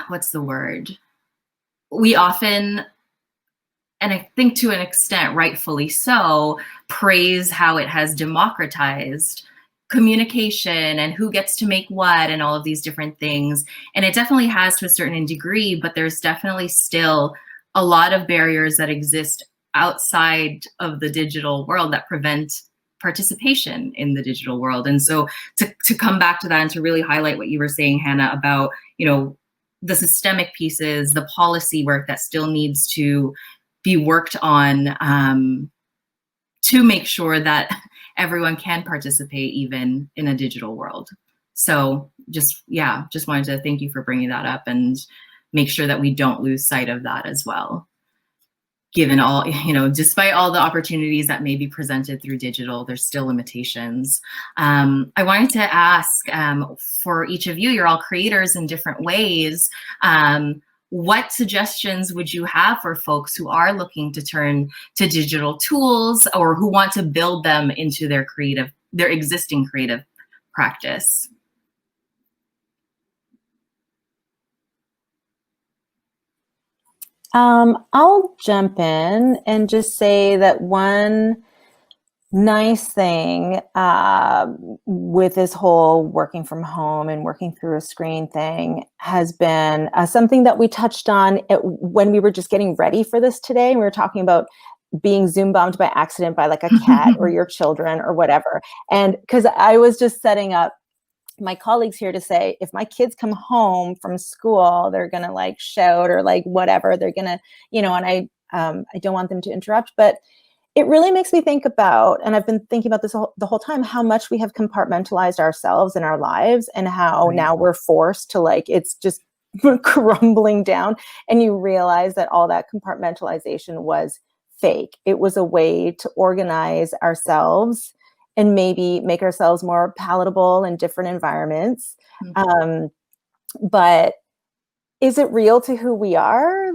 what's the word? We often, and I think to an extent, rightfully so, praise how it has democratized communication and who gets to make what and all of these different things. And it definitely has to a certain degree, but there's definitely still a lot of barriers that exist outside of the digital world that prevent participation in the digital world. And so to come back to that and to really highlight what you were saying, Hannah, about, the systemic pieces, the policy work that still needs to be worked on to make sure that everyone can participate even in a digital world. So just wanted to thank you for bringing that up and make sure that we don't lose sight of that as well. Given all, despite all the opportunities that may be presented through digital, there's still limitations. I wanted to ask for each of you, you're all creators in different ways. What suggestions would you have for folks who are looking to turn to digital tools or who want to build them into their existing creative practice? I'll jump in and just say that one nice thing with this whole working from home and working through a screen thing has been something that we touched on when we were just getting ready for this today. We were talking about being Zoom bombed by accident by like a cat or your children or whatever. And because I was just setting up my colleagues here to say, if my kids come home from school, they're going to like shout or like whatever, they're going to, and I don't want them to interrupt, but it really makes me think about, and I've been thinking about this the whole time, how much we have compartmentalized ourselves in our lives and how now we're forced to it's just crumbling down. And you realize that all that compartmentalization was fake. It was a way to organize ourselves and maybe make ourselves more palatable in different environments. Mm-hmm. But is it real to who we are?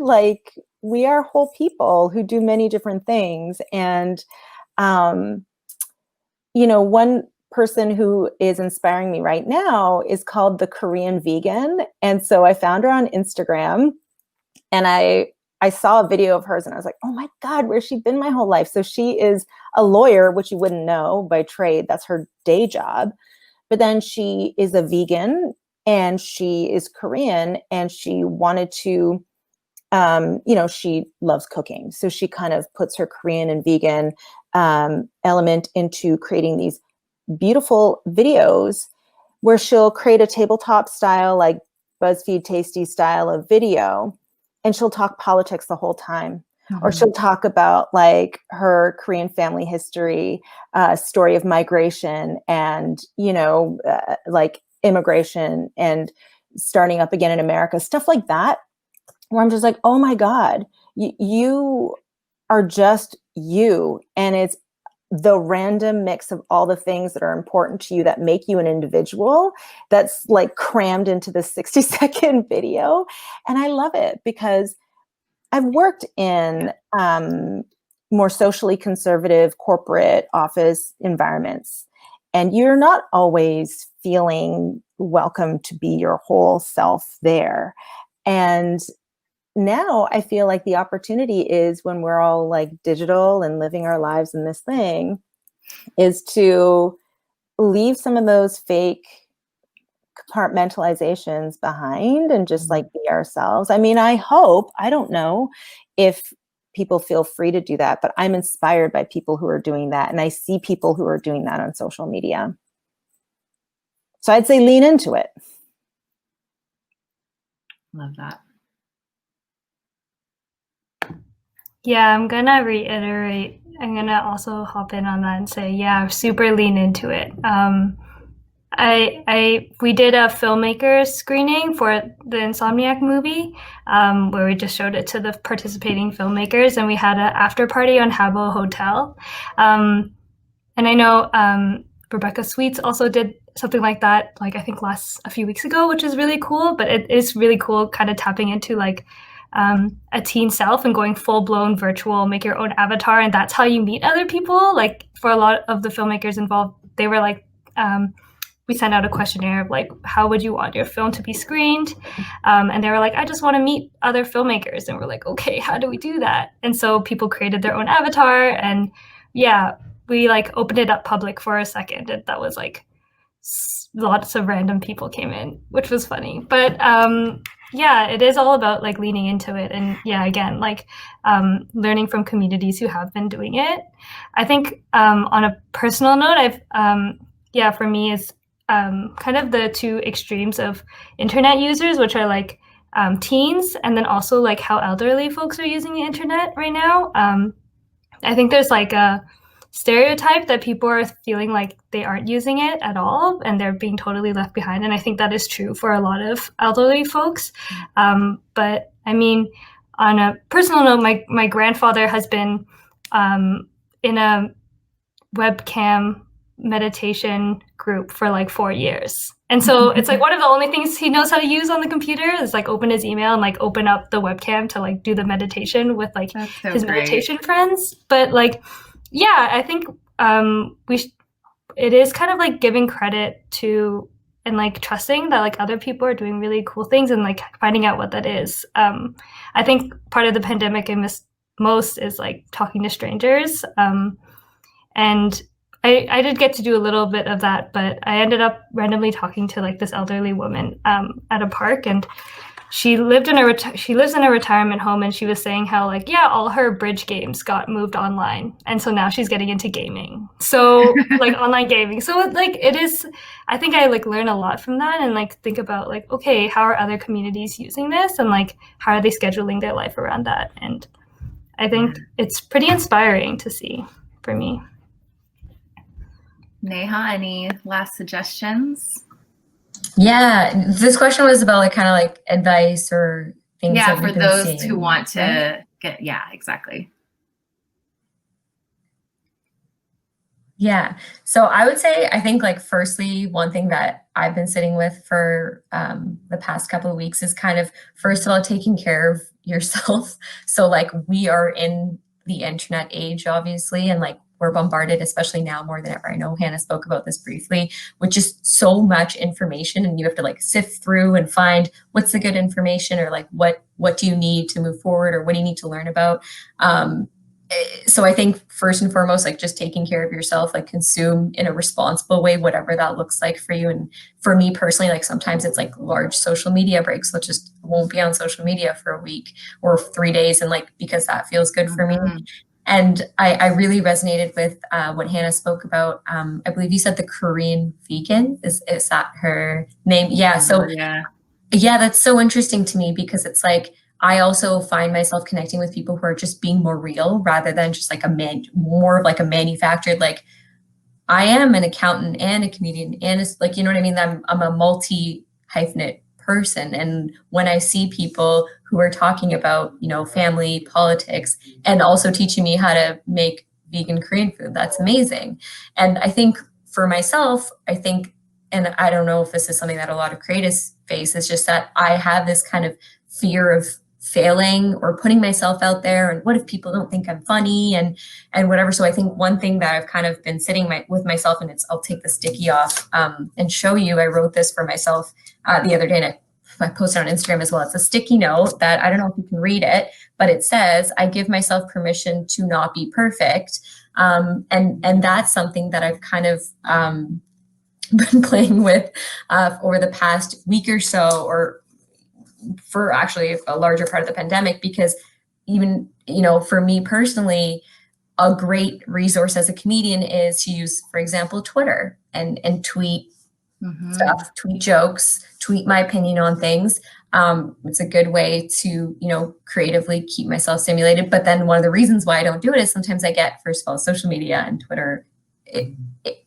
We are whole people who do many different things. And, one person who is inspiring me right now is called The Korean Vegan. And so I found her on Instagram and I saw a video of hers and I was like, oh my God, where's she been my whole life? So she is a lawyer, which you wouldn't know by trade. That's her day job. But then she is a vegan and she is Korean and she wanted to she loves cooking. So she kind of puts her Korean and vegan element into creating these beautiful videos where she'll create a tabletop style, like BuzzFeed Tasty style of video, and she'll talk politics the whole time. Or she'll talk about like her Korean family history, story of migration and, like immigration and starting up again in America, stuff like that, where I'm just like, oh my God, you are just you. And it's the random mix of all the things that are important to you that make you an individual that's like crammed into this 60-second video. And I love it because I've worked in more socially conservative corporate office environments, and you're not always feeling welcome to be your whole self there. And now I feel like the opportunity is when we're all like digital and living our lives in this thing is to leave some of those fake compartmentalizations behind and just like be ourselves. I mean, I don't know if people feel free to do that, but I'm inspired by people who are doing that. And I see people who are doing that on social media. So I'd say lean into it. Love that. Yeah, I'm gonna reiterate. I'm gonna also hop in on that and say, yeah, super lean into it. We did a filmmakers screening for the Insomniac movie, where we just showed it to the participating filmmakers, and we had an after party on Habbo Hotel. And I know Rebecca Sweets also did something like that, like I think a few weeks ago, which is really cool. But it is really cool, kind of tapping into like a teen self and going full blown virtual, make your own avatar, and that's how you meet other people. Like for a lot of the filmmakers involved, they were like. We sent out a questionnaire of like, how would you want your film to be screened? And they were like, I just want to meet other filmmakers. And we're like, okay, how do we do that? And so people created their own avatar, and yeah, we like opened it up public for a second. And that was like lots of random people came in, which was funny. But yeah, it is all about like leaning into it. And yeah, again, like learning from communities who have been doing it. I think on a personal note, for me, is kind of the two extremes of internet users, which are like teens, and then also like how elderly folks are using the internet right now. I think there's like a stereotype that people are feeling like they aren't using it at all and they're being totally left behind. And I think that is true for a lot of elderly folks. But I mean, on a personal note, my grandfather has been in a webcam meditation group for like 4 years. And so it's like one of the only things he knows how to use on the computer is like open his email and like open up the webcam to like do the meditation with like his meditation friends. But like, yeah, I think it is kind of like giving credit to and like trusting that like other people are doing really cool things and like finding out what that is. I think part of the pandemic I missed most is like talking to strangers. And I did get to do a little bit of that, but I ended up randomly talking to like this elderly woman at a park, and she lives in a retirement home, and she was saying how like, yeah, all her bridge games got moved online, and so now she's getting into gaming. So like online gaming. So like it is, I think I like learn a lot from that and like think about like, okay, how are other communities using this, and like how are they scheduling their life around that? And I think it's pretty inspiring to see for me. Neha, any last suggestions? Yeah, this question was about like kind of like advice or things. Yeah, that for we've been those seeing, who want to right? get, yeah, exactly. Yeah. So I would say, I think like firstly, one thing that I've been sitting with for the past couple of weeks is kind of, first of all, taking care of yourself. So like we are in the internet age, obviously, and like we're bombarded, especially now more than ever. I know Hannah spoke about this briefly, with just so much information, and you have to like sift through and find what's the good information, or like what do you need to move forward, or what do you need to learn about. so I think first and foremost, like just taking care of yourself, like consume in a responsible way, whatever that looks like for you. And for me personally, like sometimes it's like large social media breaks, so just won't be on social media for a week or 3 days. And like, because that feels good for me. And I really resonated with what Hannah spoke about. I believe you said the Korean vegan, is that her name? Yeah. So yeah, that's so interesting to me because it's like, I also find myself connecting with people who are just being more real rather than just like more of like a manufactured, like I am an accountant and a comedian and it's like, you know what I mean? I'm a multi-hyphenate person. And when I see people who are talking about, you know, family, politics, and also teaching me how to make vegan Korean food, that's amazing. And I think for myself, and I don't know if this is something that a lot of creatives face, is just that I have this kind of fear of failing or putting myself out there, and what if people don't think I'm funny and whatever. So I think one thing that I've kind of been sitting with myself, and I'll take the sticky off and show you. I wrote this for myself the other day, and I posted on Instagram as well. It's a sticky note that I don't know if you can read it, but it says, "I give myself permission to not be perfect," and that's something that I've kind of been playing with over the past week or so, or for actually a larger part of the pandemic, because even, you know, for me personally, a great resource as a comedian is to use, for example, Twitter and tweet stuff, tweet jokes, tweet my opinion on things. It's a good way to, you know, creatively keep myself stimulated. But then one of the reasons why I don't do it is sometimes I get, first of all, social media and Twitter,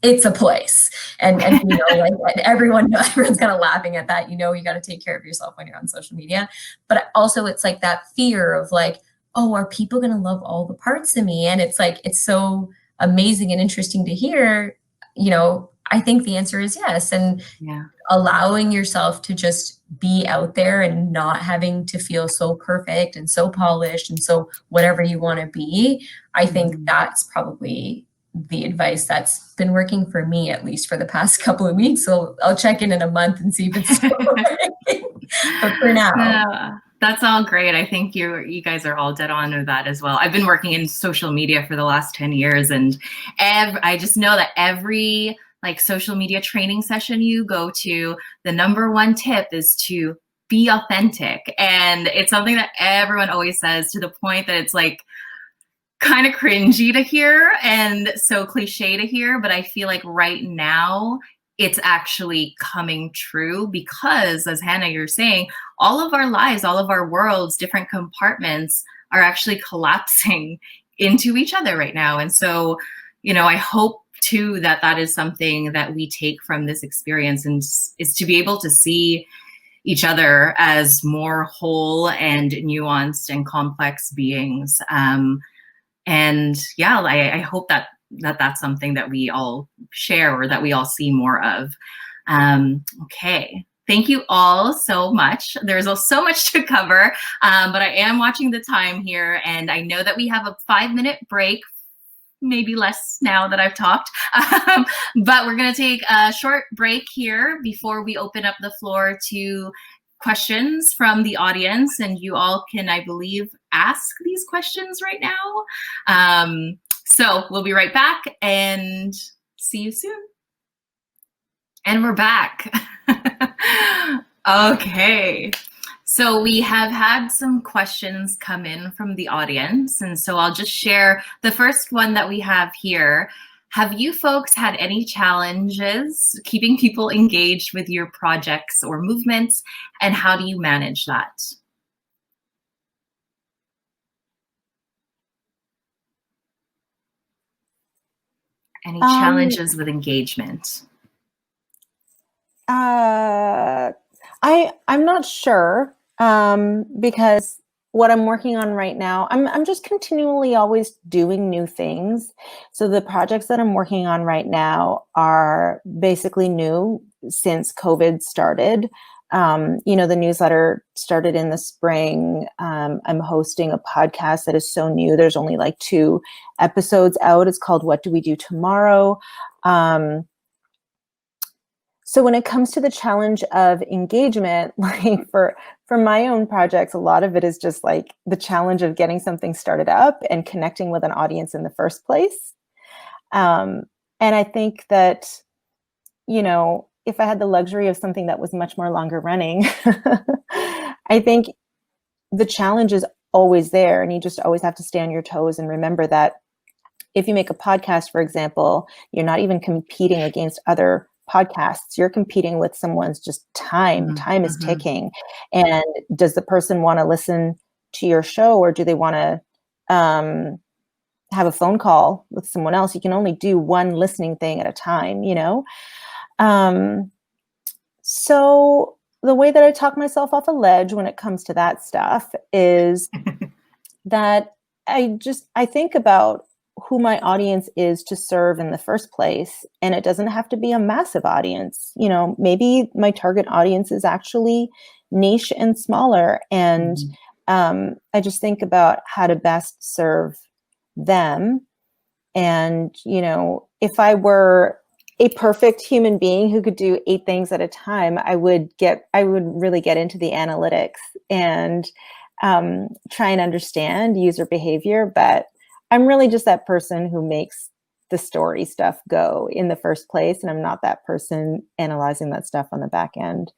it's a place, and you know, like everyone's kind of laughing at that. You know, you got to take care of yourself when you're on social media, but also it's like that fear of like, oh, are people going to love all the parts of me? And it's like, it's so amazing and interesting to hear. You know, I think the answer is yes, and allowing yourself to just be out there and not having to feel so perfect and so polished and so whatever you want to be. I think that's probably the advice that's been working for me, at least for the past couple of weeks. So I'll check in a month and see if it's still working. But for now, that's all great. I think you guys are all dead on with that as well. I've been working in social media for the last 10 years, and I just know that every like social media training session you go to, the number one tip is to be authentic. And it's something that everyone always says, to the point that it's like kind of cringy to hear and so cliche to hear, but I feel like right now it's actually coming true, because as Hannah, you're saying, all of our lives, all of our worlds, different compartments are actually collapsing into each other right now. And so, you know, I hope too that is something that we take from this experience, and is to be able to see each other as more whole and nuanced and complex beings. And yeah, I hope that's something that we all share, or that we all see more of. Okay. Thank you all so much. There's so much to cover, but I am watching the time here, and I know that we have a 5-minute break, maybe less now that I've talked, but we're going to take a short break here before we open up the floor to questions from the audience, and you all can, I believe, ask these questions right now. So we'll be right back and see you soon. And we're back. Okay. So we have had some questions come in from the audience, and so I'll just share the first one that we have here. Have you folks had any challenges keeping people engaged with your projects or movements, and how do you manage that? Any challenges with engagement? I'm not sure, because what I'm working on right now, I'm just continually always doing new things. So the projects that I'm working on right now are basically new since COVID started. You know, the newsletter started in the spring. I'm hosting a podcast that is so new. There's only like 2 episodes out. It's called What Do We Do Tomorrow? So when it comes to the challenge of engagement, like for for my own projects, a lot of it is just like the challenge of getting something started up and connecting with an audience in the first place. And I think that, you know, if I had the luxury of something that was much more longer running, I think the challenge is always there, and you just always have to stay on your toes and remember that if you make a podcast, for example, you're not even competing against other podcasts. You're competing with someone's just time. Time is ticking. And does the person want to listen to your show, or do they want to have a phone call with someone else? You can only do one listening thing at a time, you know? So the way that I talk myself off a ledge when it comes to that stuff is that I think about who my audience is to serve in the first place. And it doesn't have to be a massive audience. You know, maybe my target audience is actually niche and smaller. And I just think about how to best serve them. And, you know, if I were a perfect human being who could do 8 things at a time, I would really get into the analytics and try and understand user behavior. But I'm really just that person who makes the story stuff go in the first place. And I'm not that person analyzing that stuff on the back end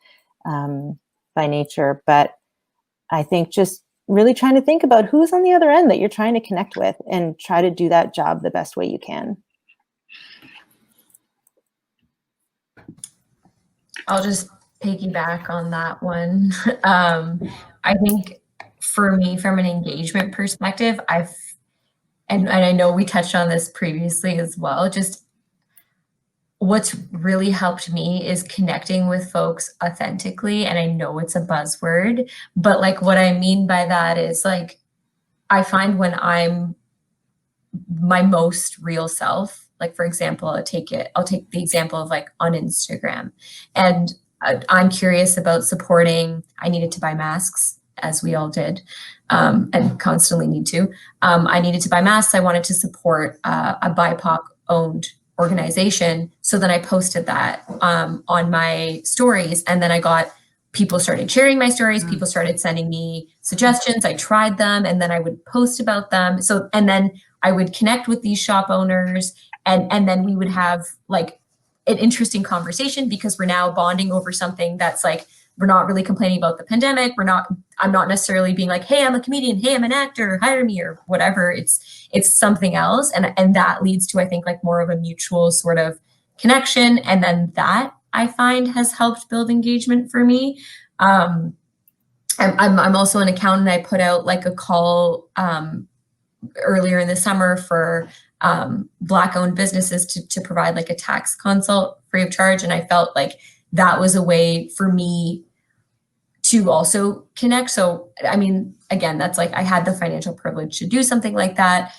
by nature. But I think just really trying to think about who's on the other end that you're trying to connect with and try to do that job the best way you can. I'll just piggyback on that one. I think for me, from an engagement perspective, and I know we touched on this previously as well, just what's really helped me is connecting with folks authentically. And I know it's a buzzword, but like what I mean by that is like, I find when I'm my most real self, like for example, I'll take the example of like on Instagram, and I'm curious about supporting, I needed to buy masks, as we all did, and constantly need to. I needed to buy masks. I wanted to support a BIPOC owned organization. So then I posted that on my stories, and then people started sharing my stories. People started sending me suggestions. I tried them, and then I would post about them. And then I would connect with these shop owners, and then we would have like an interesting conversation because we're now bonding over something that's like, we're not really complaining about the pandemic. I'm not necessarily being like, hey, I'm a comedian. Hey, I'm an actor. Hire me or whatever. It's something else. And that leads to, I think, like more of a mutual sort of connection. And then that I find has helped build engagement for me. I'm also an accountant. I put out like a call earlier in the summer for Black owned businesses to provide like a tax consult free of charge. And I felt like that was a way for me to also connect. So, I mean, again, that's like, I had the financial privilege to do something like that.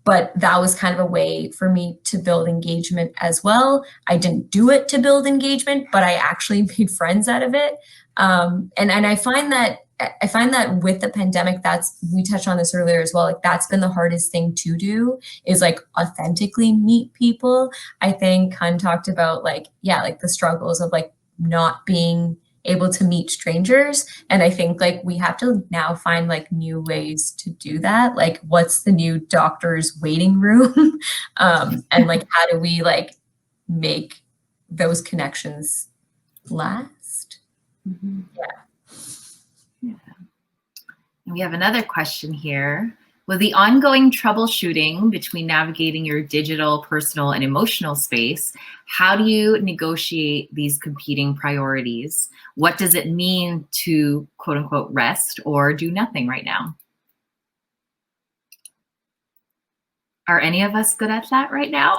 But that was kind of a way for me to build engagement as well. I didn't do it to build engagement, but I actually made friends out of it. And I find that with the pandemic, we touched on this earlier as well, like that's been the hardest thing to do, is like authentically meet people. I think Hun talked about like the struggles of like not being able to meet strangers. And I think like we have to now find like new ways to do that. Like what's the new doctor's waiting room? And like, how do we like make those connections last? Mm-hmm. Yeah. And we have another question here. With the ongoing troubleshooting between navigating your digital, personal, and emotional space, how do you negotiate these competing priorities? What does it mean to quote unquote rest or do nothing right now? Are any of us good at that right now?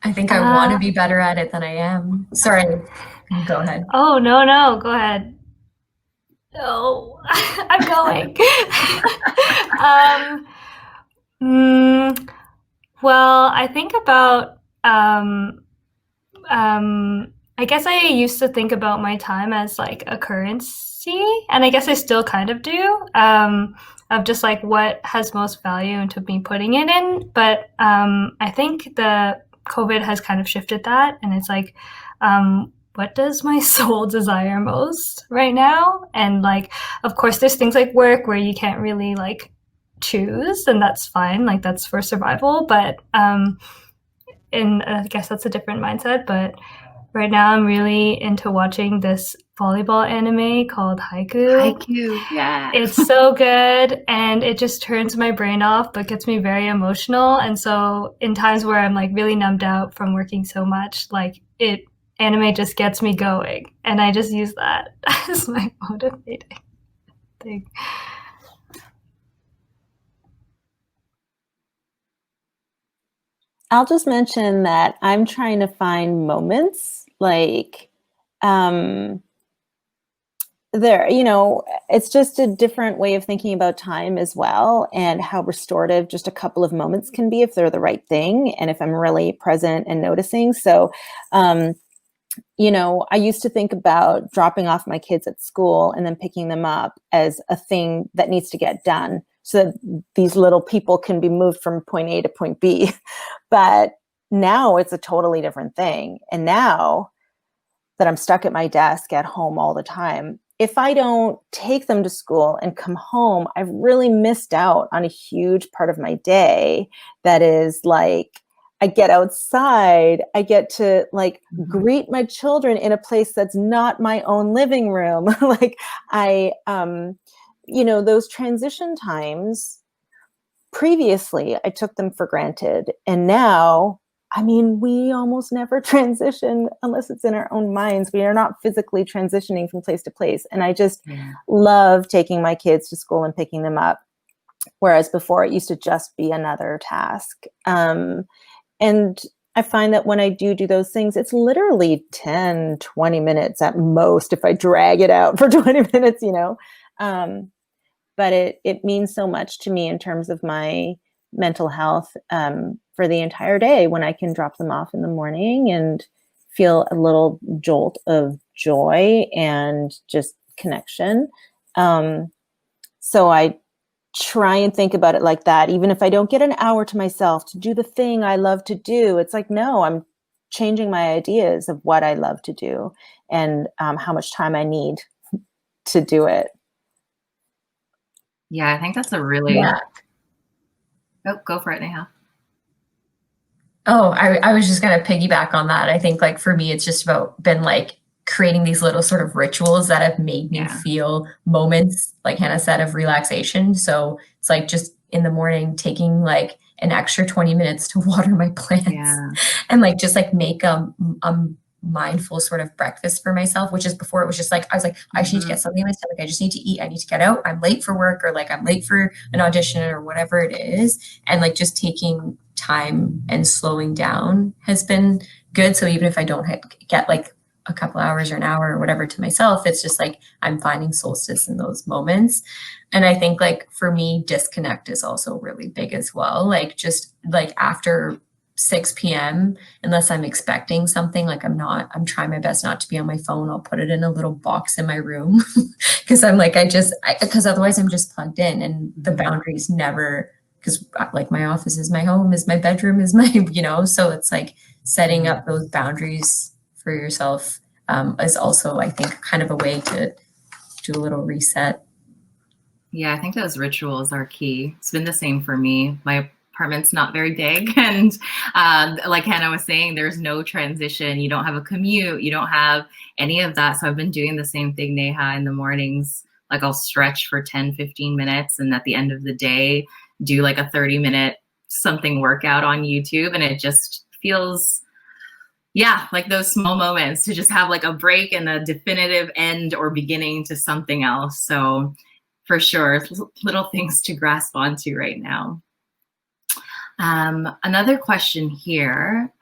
I think I want to be better at it than I am. Sorry, go ahead. Oh, no, go ahead. No, I'm going. Well, I think about, I guess I used to think about my time as like a currency, and I guess I still kind of do, of just like what has most value into me putting it in. But I think the COVID has kind of shifted that, and it's like, what does my soul desire most right now? And like, of course, there's things like work where you can't really like choose, and that's fine. Like that's for survival. But and I guess that's a different mindset. But right now, I'm really into watching this volleyball anime called Haiku. Haiku, yeah. It's so good, and it just turns my brain off, but gets me very emotional. And so, in times where I'm like really numbed out from working so much, like anime just gets me going, and I just use that as my motivating thing. I'll just mention that I'm trying to find moments like there, it's just a different way of thinking about time as well, and how restorative just a couple of moments can be if they're the right thing and if I'm really present and noticing. So, I used to think about dropping off my kids at school and then picking them up as a thing that needs to get done so that these little people can be moved from point A to point B. But now it's a totally different thing. And now that I'm stuck at my desk at home all the time, if I don't take them to school and come home, I've really missed out on a huge part of my day. That is like, I get outside, I get to like greet my children in a place that's not my own living room. Like those transition times, previously I took them for granted. And now, we almost never transition unless it's in our own minds. We are not physically transitioning from place to place. And I just love taking my kids to school and picking them up. Whereas before it used to just be another task. And I find that when I do those things, it's literally 10, 20 minutes at most if I drag it out for 20 minutes, but it means so much to me in terms of my mental health for the entire day when I can drop them off in the morning and feel a little jolt of joy and just connection. So I try and think about it like that. Even if I don't get an hour to myself to do the thing I love to do, it's like, no, I'm changing my ideas of what I love to do and how much time I need to do it. Yeah, I think that's a really... Oh, go for it, Neha. Oh, I was just going to piggyback on that. I think like for me, it's just been like creating these little sort of rituals that have made me feel moments, like Hannah said, of relaxation. So it's like just in the morning, taking like an extra 20 minutes to water my plants and like just like make a mindful sort of breakfast for myself, which is before it was just like, I was like, I just need to get something in my stomach. I just need to eat. I need to get out. I'm late for work, or like I'm late for an audition or whatever it is. And like just taking time and slowing down has been good. So even if I don't get like a couple hours or an hour or whatever to myself, it's just like I'm finding solstice in those moments. And I think like for me, disconnect is also really big as well. Like just like after 6 p.m., unless I'm expecting something, like I'm trying my best not to be on my phone. I'll put it in a little box in my room because I'm like, because otherwise I'm just plugged in, and the boundaries never, because like my office is my home, is my bedroom, is my, so it's like setting up those boundaries for yourself is also, I think, kind of a way to do a little reset. Yeah, I think those rituals are key. It's been the same for me. My apartment's not very big, and like Hannah was saying, there's no transition. You don't have a commute. You don't have any of that. So I've been doing the same thing, Neha, in the mornings. Like I'll stretch for 10, 15 minutes, and at the end of the day, do like a 30-minute something workout on YouTube. And it just feels, like those small moments to just have like a break and a definitive end or beginning to something else. So for sure, little things to grasp onto right now. Another question here.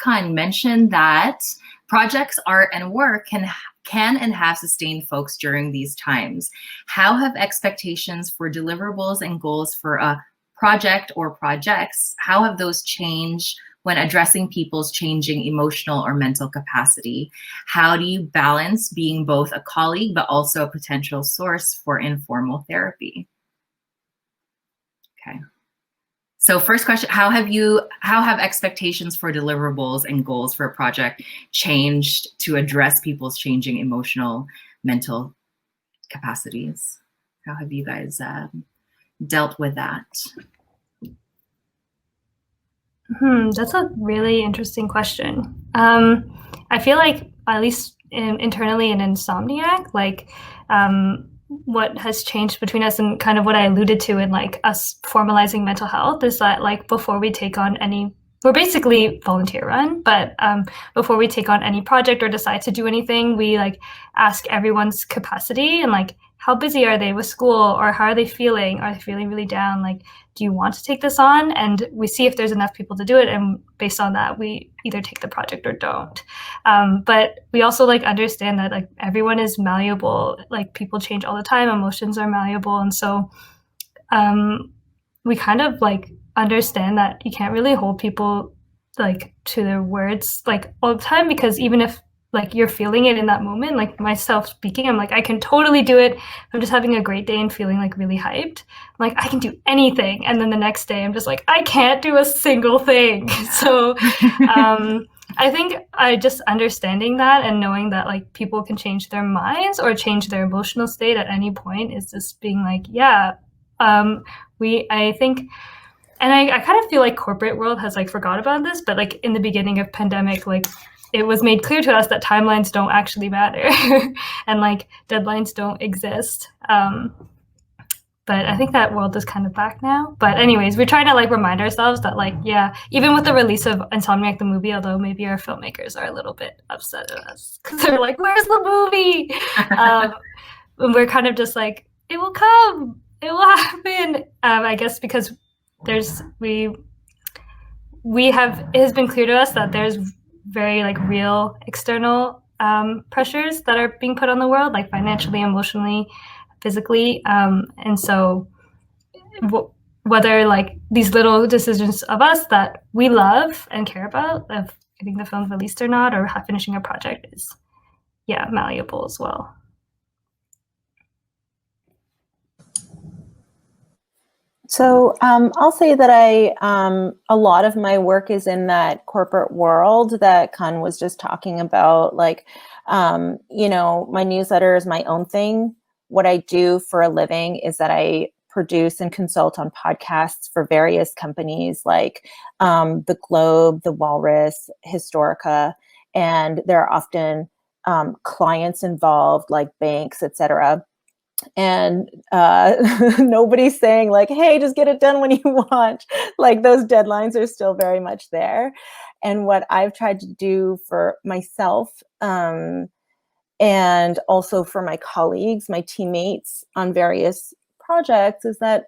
Kan mentioned that projects, art, and work can and have sustained folks during these times. How have expectations for deliverables and goals for a project or projects, how have those changed when addressing people's changing emotional or mental capacity? How do you balance being both a colleague but also a potential source for informal therapy? Okay. So first question, how have expectations for deliverables and goals for a project changed to address people's changing emotional, mental capacities? How have you guys dealt with that? That's a really interesting question. I feel like, at least internally in Insomniac, like what has changed between us and kind of what I alluded to in like us formalizing mental health is that like before we take on any, we're basically volunteer run, but before we take on any project or decide to do anything, we like ask everyone's capacity and like how busy are they with school, or how are they feeling? Are they feeling really down? Like, do you want to take this on? And we see if there's enough people to do it, and based on that, we either take the project or don't. But we also like understand that like everyone is malleable. Like people change all the time. Emotions are malleable, and so we kind of like understand that you can't really hold people like to their words like all the time, because even if like you're feeling it in that moment, like myself speaking, I'm like, I can totally do it. I'm just having a great day and feeling like really hyped. I'm like, I can do anything. And then the next day I'm just like, I can't do a single thing. So I think I just understanding that and knowing that like people can change their minds or change their emotional state at any point is just being like, yeah, I think, and I kind of feel like corporate world has like forgot about this, but like in the beginning of pandemic, like it was made clear to us that timelines don't actually matter and like deadlines don't exist. But I think that world is kind of back now. But anyways, we're trying to like remind ourselves that like, yeah, even with the release of Insomniac the movie, although maybe our filmmakers are a little bit upset at us because they're like, where's the movie? And we're kind of just like, it will come, it will happen. I guess because it has been clear to us that there's very like real external pressures that are being put on the world, like financially, emotionally, physically, and so whether like these little decisions of us that we love and care about, of getting the film released or not, or finishing a project, is malleable as well. So I'll say that a lot of my work is in that corporate world that Kun was just talking about. Like, my newsletter is my own thing. What I do for a living is that I produce and consult on podcasts for various companies like The Globe, The Walrus, Historica, and there are often clients involved like banks, etc. And nobody's saying like, hey, just get it done when you want. Like those deadlines are still very much there. And what I've tried to do for myself and also for my colleagues, my teammates on various projects, is that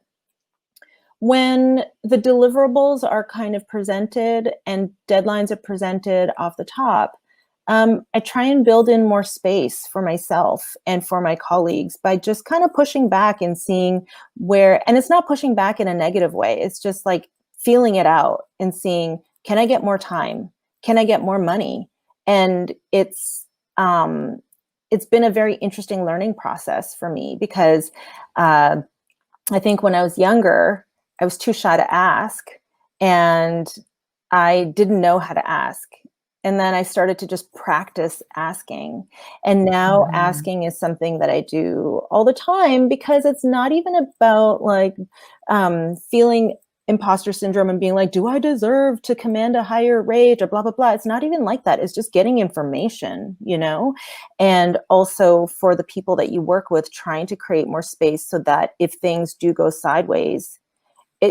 when the deliverables are kind of presented and deadlines are presented off the top, I try and build in more space for myself and for my colleagues by just kind of pushing back and seeing where, and it's not pushing back in a negative way. It's just like feeling it out and seeing, can I get more time? Can I get more money? And it's been a very interesting learning process for me because I think when I was younger, I was too shy to ask and I didn't know how to ask. And then I started to just practice asking. And now asking is something that I do all the time because it's not even about like feeling imposter syndrome and being like, do I deserve to command a higher rate or blah, blah, blah. It's not even like that. It's just getting information, and also for the people that you work with, trying to create more space so that if things do go sideways,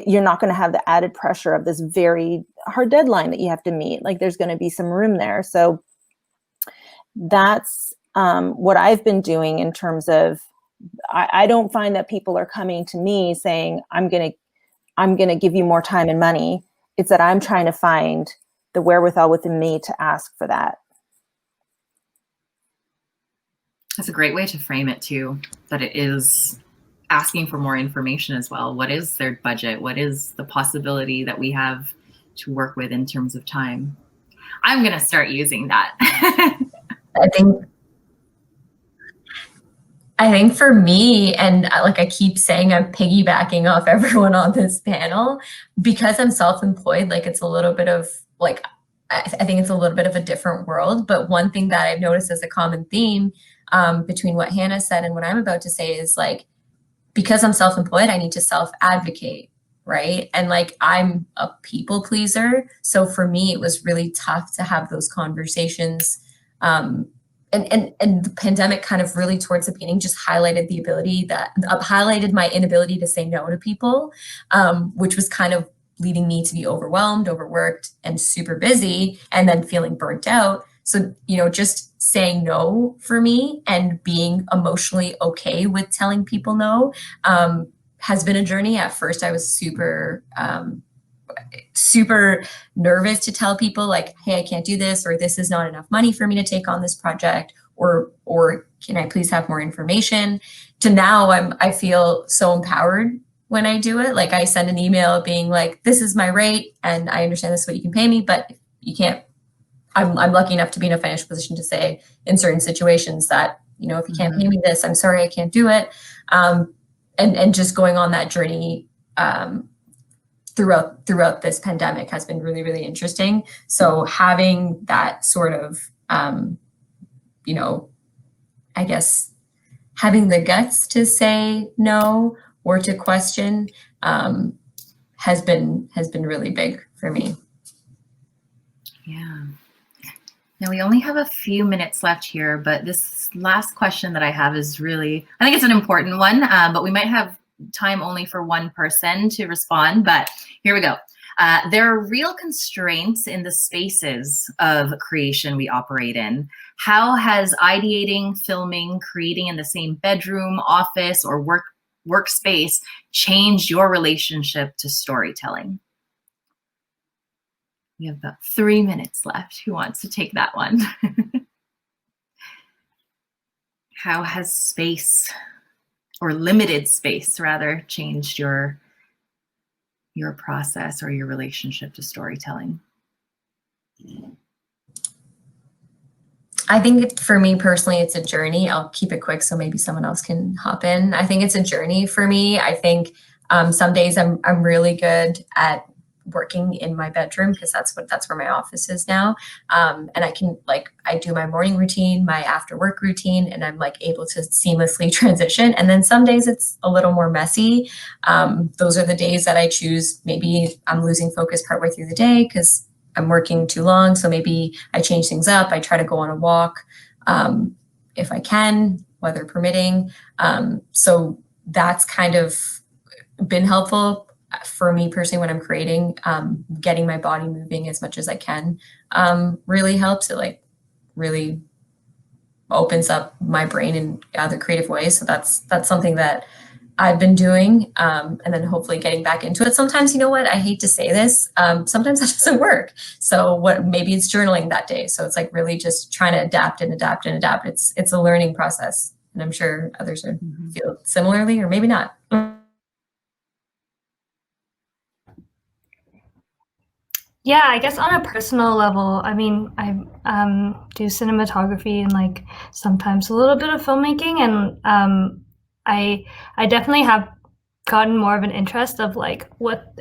you're not going to have the added pressure of this very hard deadline that you have to meet. Like there's going to be some room there. So that's what I've been doing in terms of, I don't find that people are coming to me saying, I'm going to give you more time and money. It's that I'm trying to find the wherewithal within me to ask for that. That's a great way to frame it too, that it is asking for more information as well. What is their budget? What is the possibility that we have to work with in terms of time? I'm going to start using that. I think for me, and like I keep saying, I'm piggybacking off everyone on this panel because I'm self-employed. Like it's a little bit of like, I think it's a little bit of a different world. But one thing that I've noticed as a common theme between what Hannah said and what I'm about to say is like, because I'm self-employed, I need to self-advocate, right? And like I'm a people pleaser. So for me, it was really tough to have those conversations. And the pandemic kind of really towards the beginning just highlighted the ability that highlighted my inability to say no to people, which was kind of leading me to be overwhelmed, overworked, and super busy, and then feeling burnt out. So, you know, just saying no for me and being emotionally okay with telling people no has been a journey. At first, I was super nervous to tell people like, hey, I can't do this, or this is not enough money for me to take on this project, or can I please have more information? To now I feel so empowered when I do it. Like I send an email being like, this is my rate and I understand this is what you can pay me, but you can't, I'm lucky enough to be in a financial position to say in certain situations that, you know, if you can't pay me this, I'm sorry, I can't do it. And just going on that journey throughout this pandemic has been really, really interesting. So having that sort of, you know, I guess having the guts to say no or to question has been really big for me. Yeah. Now we only have a few minutes left here, but this last question that I have is really, I think it's an important one, but we might have time only for one person to respond, but here we go. There are real constraints in the spaces of creation we operate in. How has ideating, filming, creating in the same bedroom, office, or workspace changed your relationship to storytelling? We have about 3 minutes left. Who wants to take that one? How has space, or limited space rather, changed your process or your relationship to storytelling? I think for me personally, it's a journey. I'll keep it quick so maybe someone else can hop in. I think it's a journey for me. I think some days I'm really good at working in my bedroom because that's where my office is now. And I can I do my morning routine, my after work routine, and I'm like able to seamlessly transition. And then some days it's a little more messy. Those are the days that I choose. Maybe I'm losing focus partway through the day because I'm working too long. So maybe I change things up. I try to go on a walk if I can, weather permitting. So that's kind of been helpful for me personally when I'm creating. Getting my body moving as much as I can really helps. It really opens up my brain in other creative ways. So that's something that I've been doing, and then hopefully getting back into it. Sometimes, you know what, I hate to say this, sometimes that doesn't work. So maybe it's journaling that day. So it's like really just trying to adapt and adapt and adapt. It's a learning process, and I'm sure others feel similarly, or maybe not. Yeah, I guess on a personal level, I mean, I do cinematography and sometimes a little bit of filmmaking, and I definitely have gotten more of an interest of what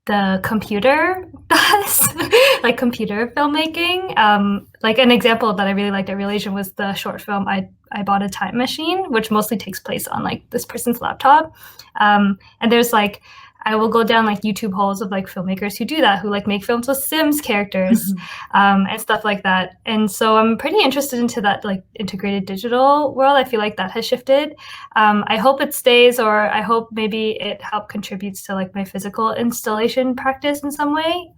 the computer does, computer filmmaking. An example that I really liked at Relation was the short film I Bought a Time Machine, which mostly takes place on this person's laptop. And there's I will go down YouTube holes of filmmakers who do that, who make films with Sims characters and stuff like that. And so I'm pretty interested into that integrated digital world. I feel like that has shifted. I hope it stays, or I hope maybe it contributes to my physical installation practice in some way.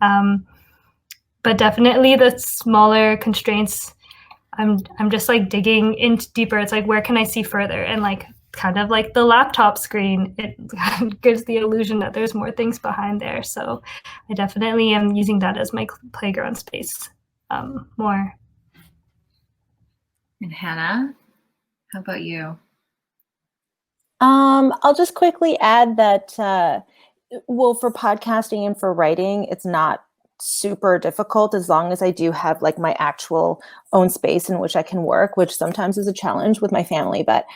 But definitely the smaller constraints, I'm just digging into deeper. It's where can I see further? And kind of like the laptop screen, it gives the illusion that there's more things behind there. So I definitely am using that as my playground space more. And Hannah, how about you? I'll just quickly add that, for podcasting and for writing, it's not super difficult as long as I do have like my actual own space in which I can work, which sometimes is a challenge with my family. But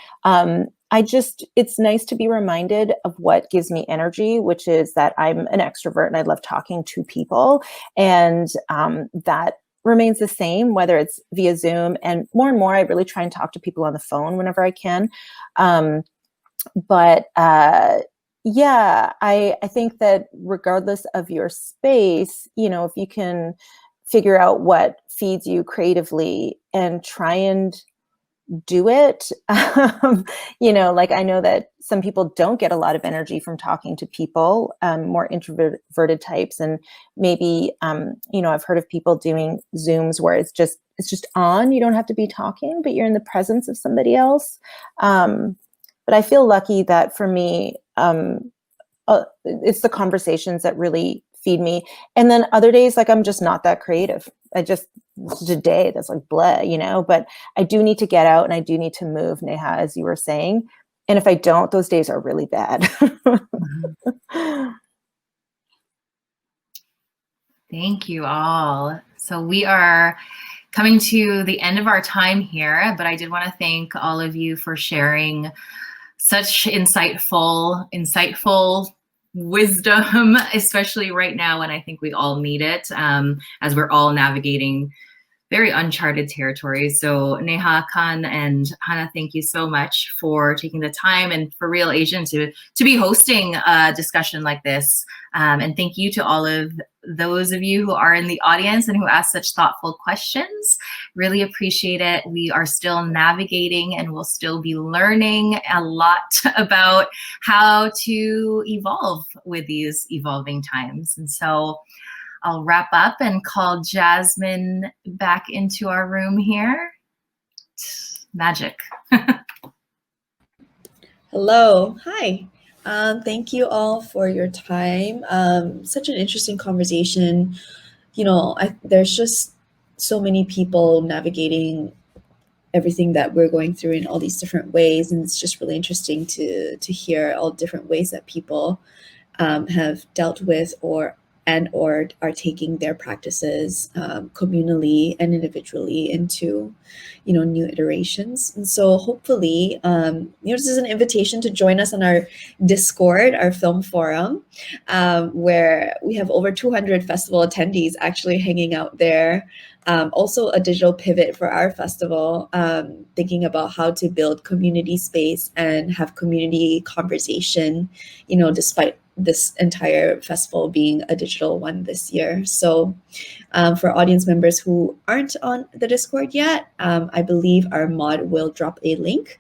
it's nice to be reminded of what gives me energy, which is that I'm an extrovert and I love talking to people. And that remains the same, whether it's via Zoom, and more, I really try and talk to people on the phone whenever I can. Yeah, I think that regardless of your space, if you can figure out what feeds you creatively and try and do it, like I know that some people don't get a lot of energy from talking to people, more introverted types. And maybe, I've heard of people doing Zooms where it's just on, you don't have to be talking, but you're in the presence of somebody else. But I feel lucky that for me, it's the conversations that really feed me. And then other days, like I'm just not that creative. It's a day that's like bleh, but I do need to get out and I do need to move, Neha, as you were saying. And if I don't, those days are really bad. Thank you all. So we are coming to the end of our time here, but I did want to thank all of you for sharing such insightful wisdom, especially right now when I think we all need it, as we're all navigating very uncharted territories. So Neha, Khan, and Hannah, thank you so much for taking the time and for Real Asian to be hosting a discussion like this. And thank you to all of those of you who are in the audience and who asked such thoughtful questions. Really appreciate it. We are still navigating and we'll still be learning a lot about how to evolve with these evolving times. And so I'll wrap up and call Jasmine back into our room here. Magic. Hello. Hi. Thank you all for your time. Such an interesting conversation. There's just so many people navigating everything that we're going through in all these different ways. And it's just really interesting to hear all different ways that people have dealt with or are taking their practices communally and individually into new iterations. And so hopefully this is an invitation to join us on our Discord, our film forum, where we have over 200 festival attendees actually hanging out there. Also a digital pivot for our festival, thinking about how to build community space and have community conversation, despite this entire festival being a digital one this year. So for audience members who aren't on the Discord yet, I believe our mod will drop a link.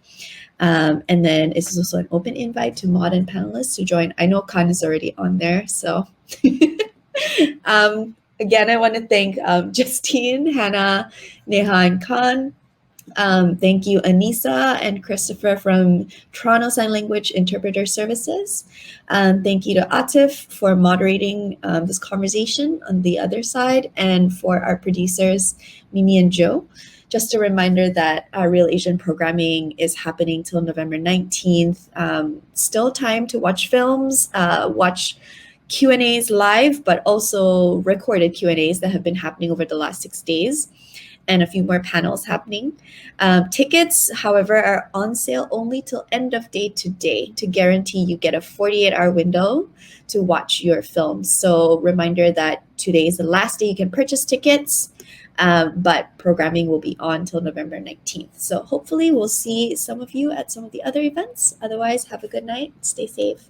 And then it's also an open invite to mod and panelists to join. I know Khan is already on there. So again, I want to thank Justine, Hannah, Neha, and Khan. Thank you, Anissa and Christopher from Toronto Sign Language Interpreter Services. Thank you to Atif for moderating this conversation on the other side, and for our producers, Mimi and Joe. Just a reminder that our Real Asian programming is happening till November 19th. Still time to watch films, watch Q&As live, but also recorded Q&As that have been happening over the last 6 days, and a few more panels happening. Tickets, however, are on sale only till end of day today to guarantee you get a 48-hour window to watch your film. So reminder that today is the last day you can purchase tickets, but programming will be on till November 19th. So hopefully we'll see some of you at some of the other events. Otherwise, have a good night. Stay safe.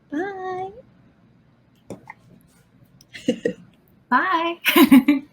Bye. Bye.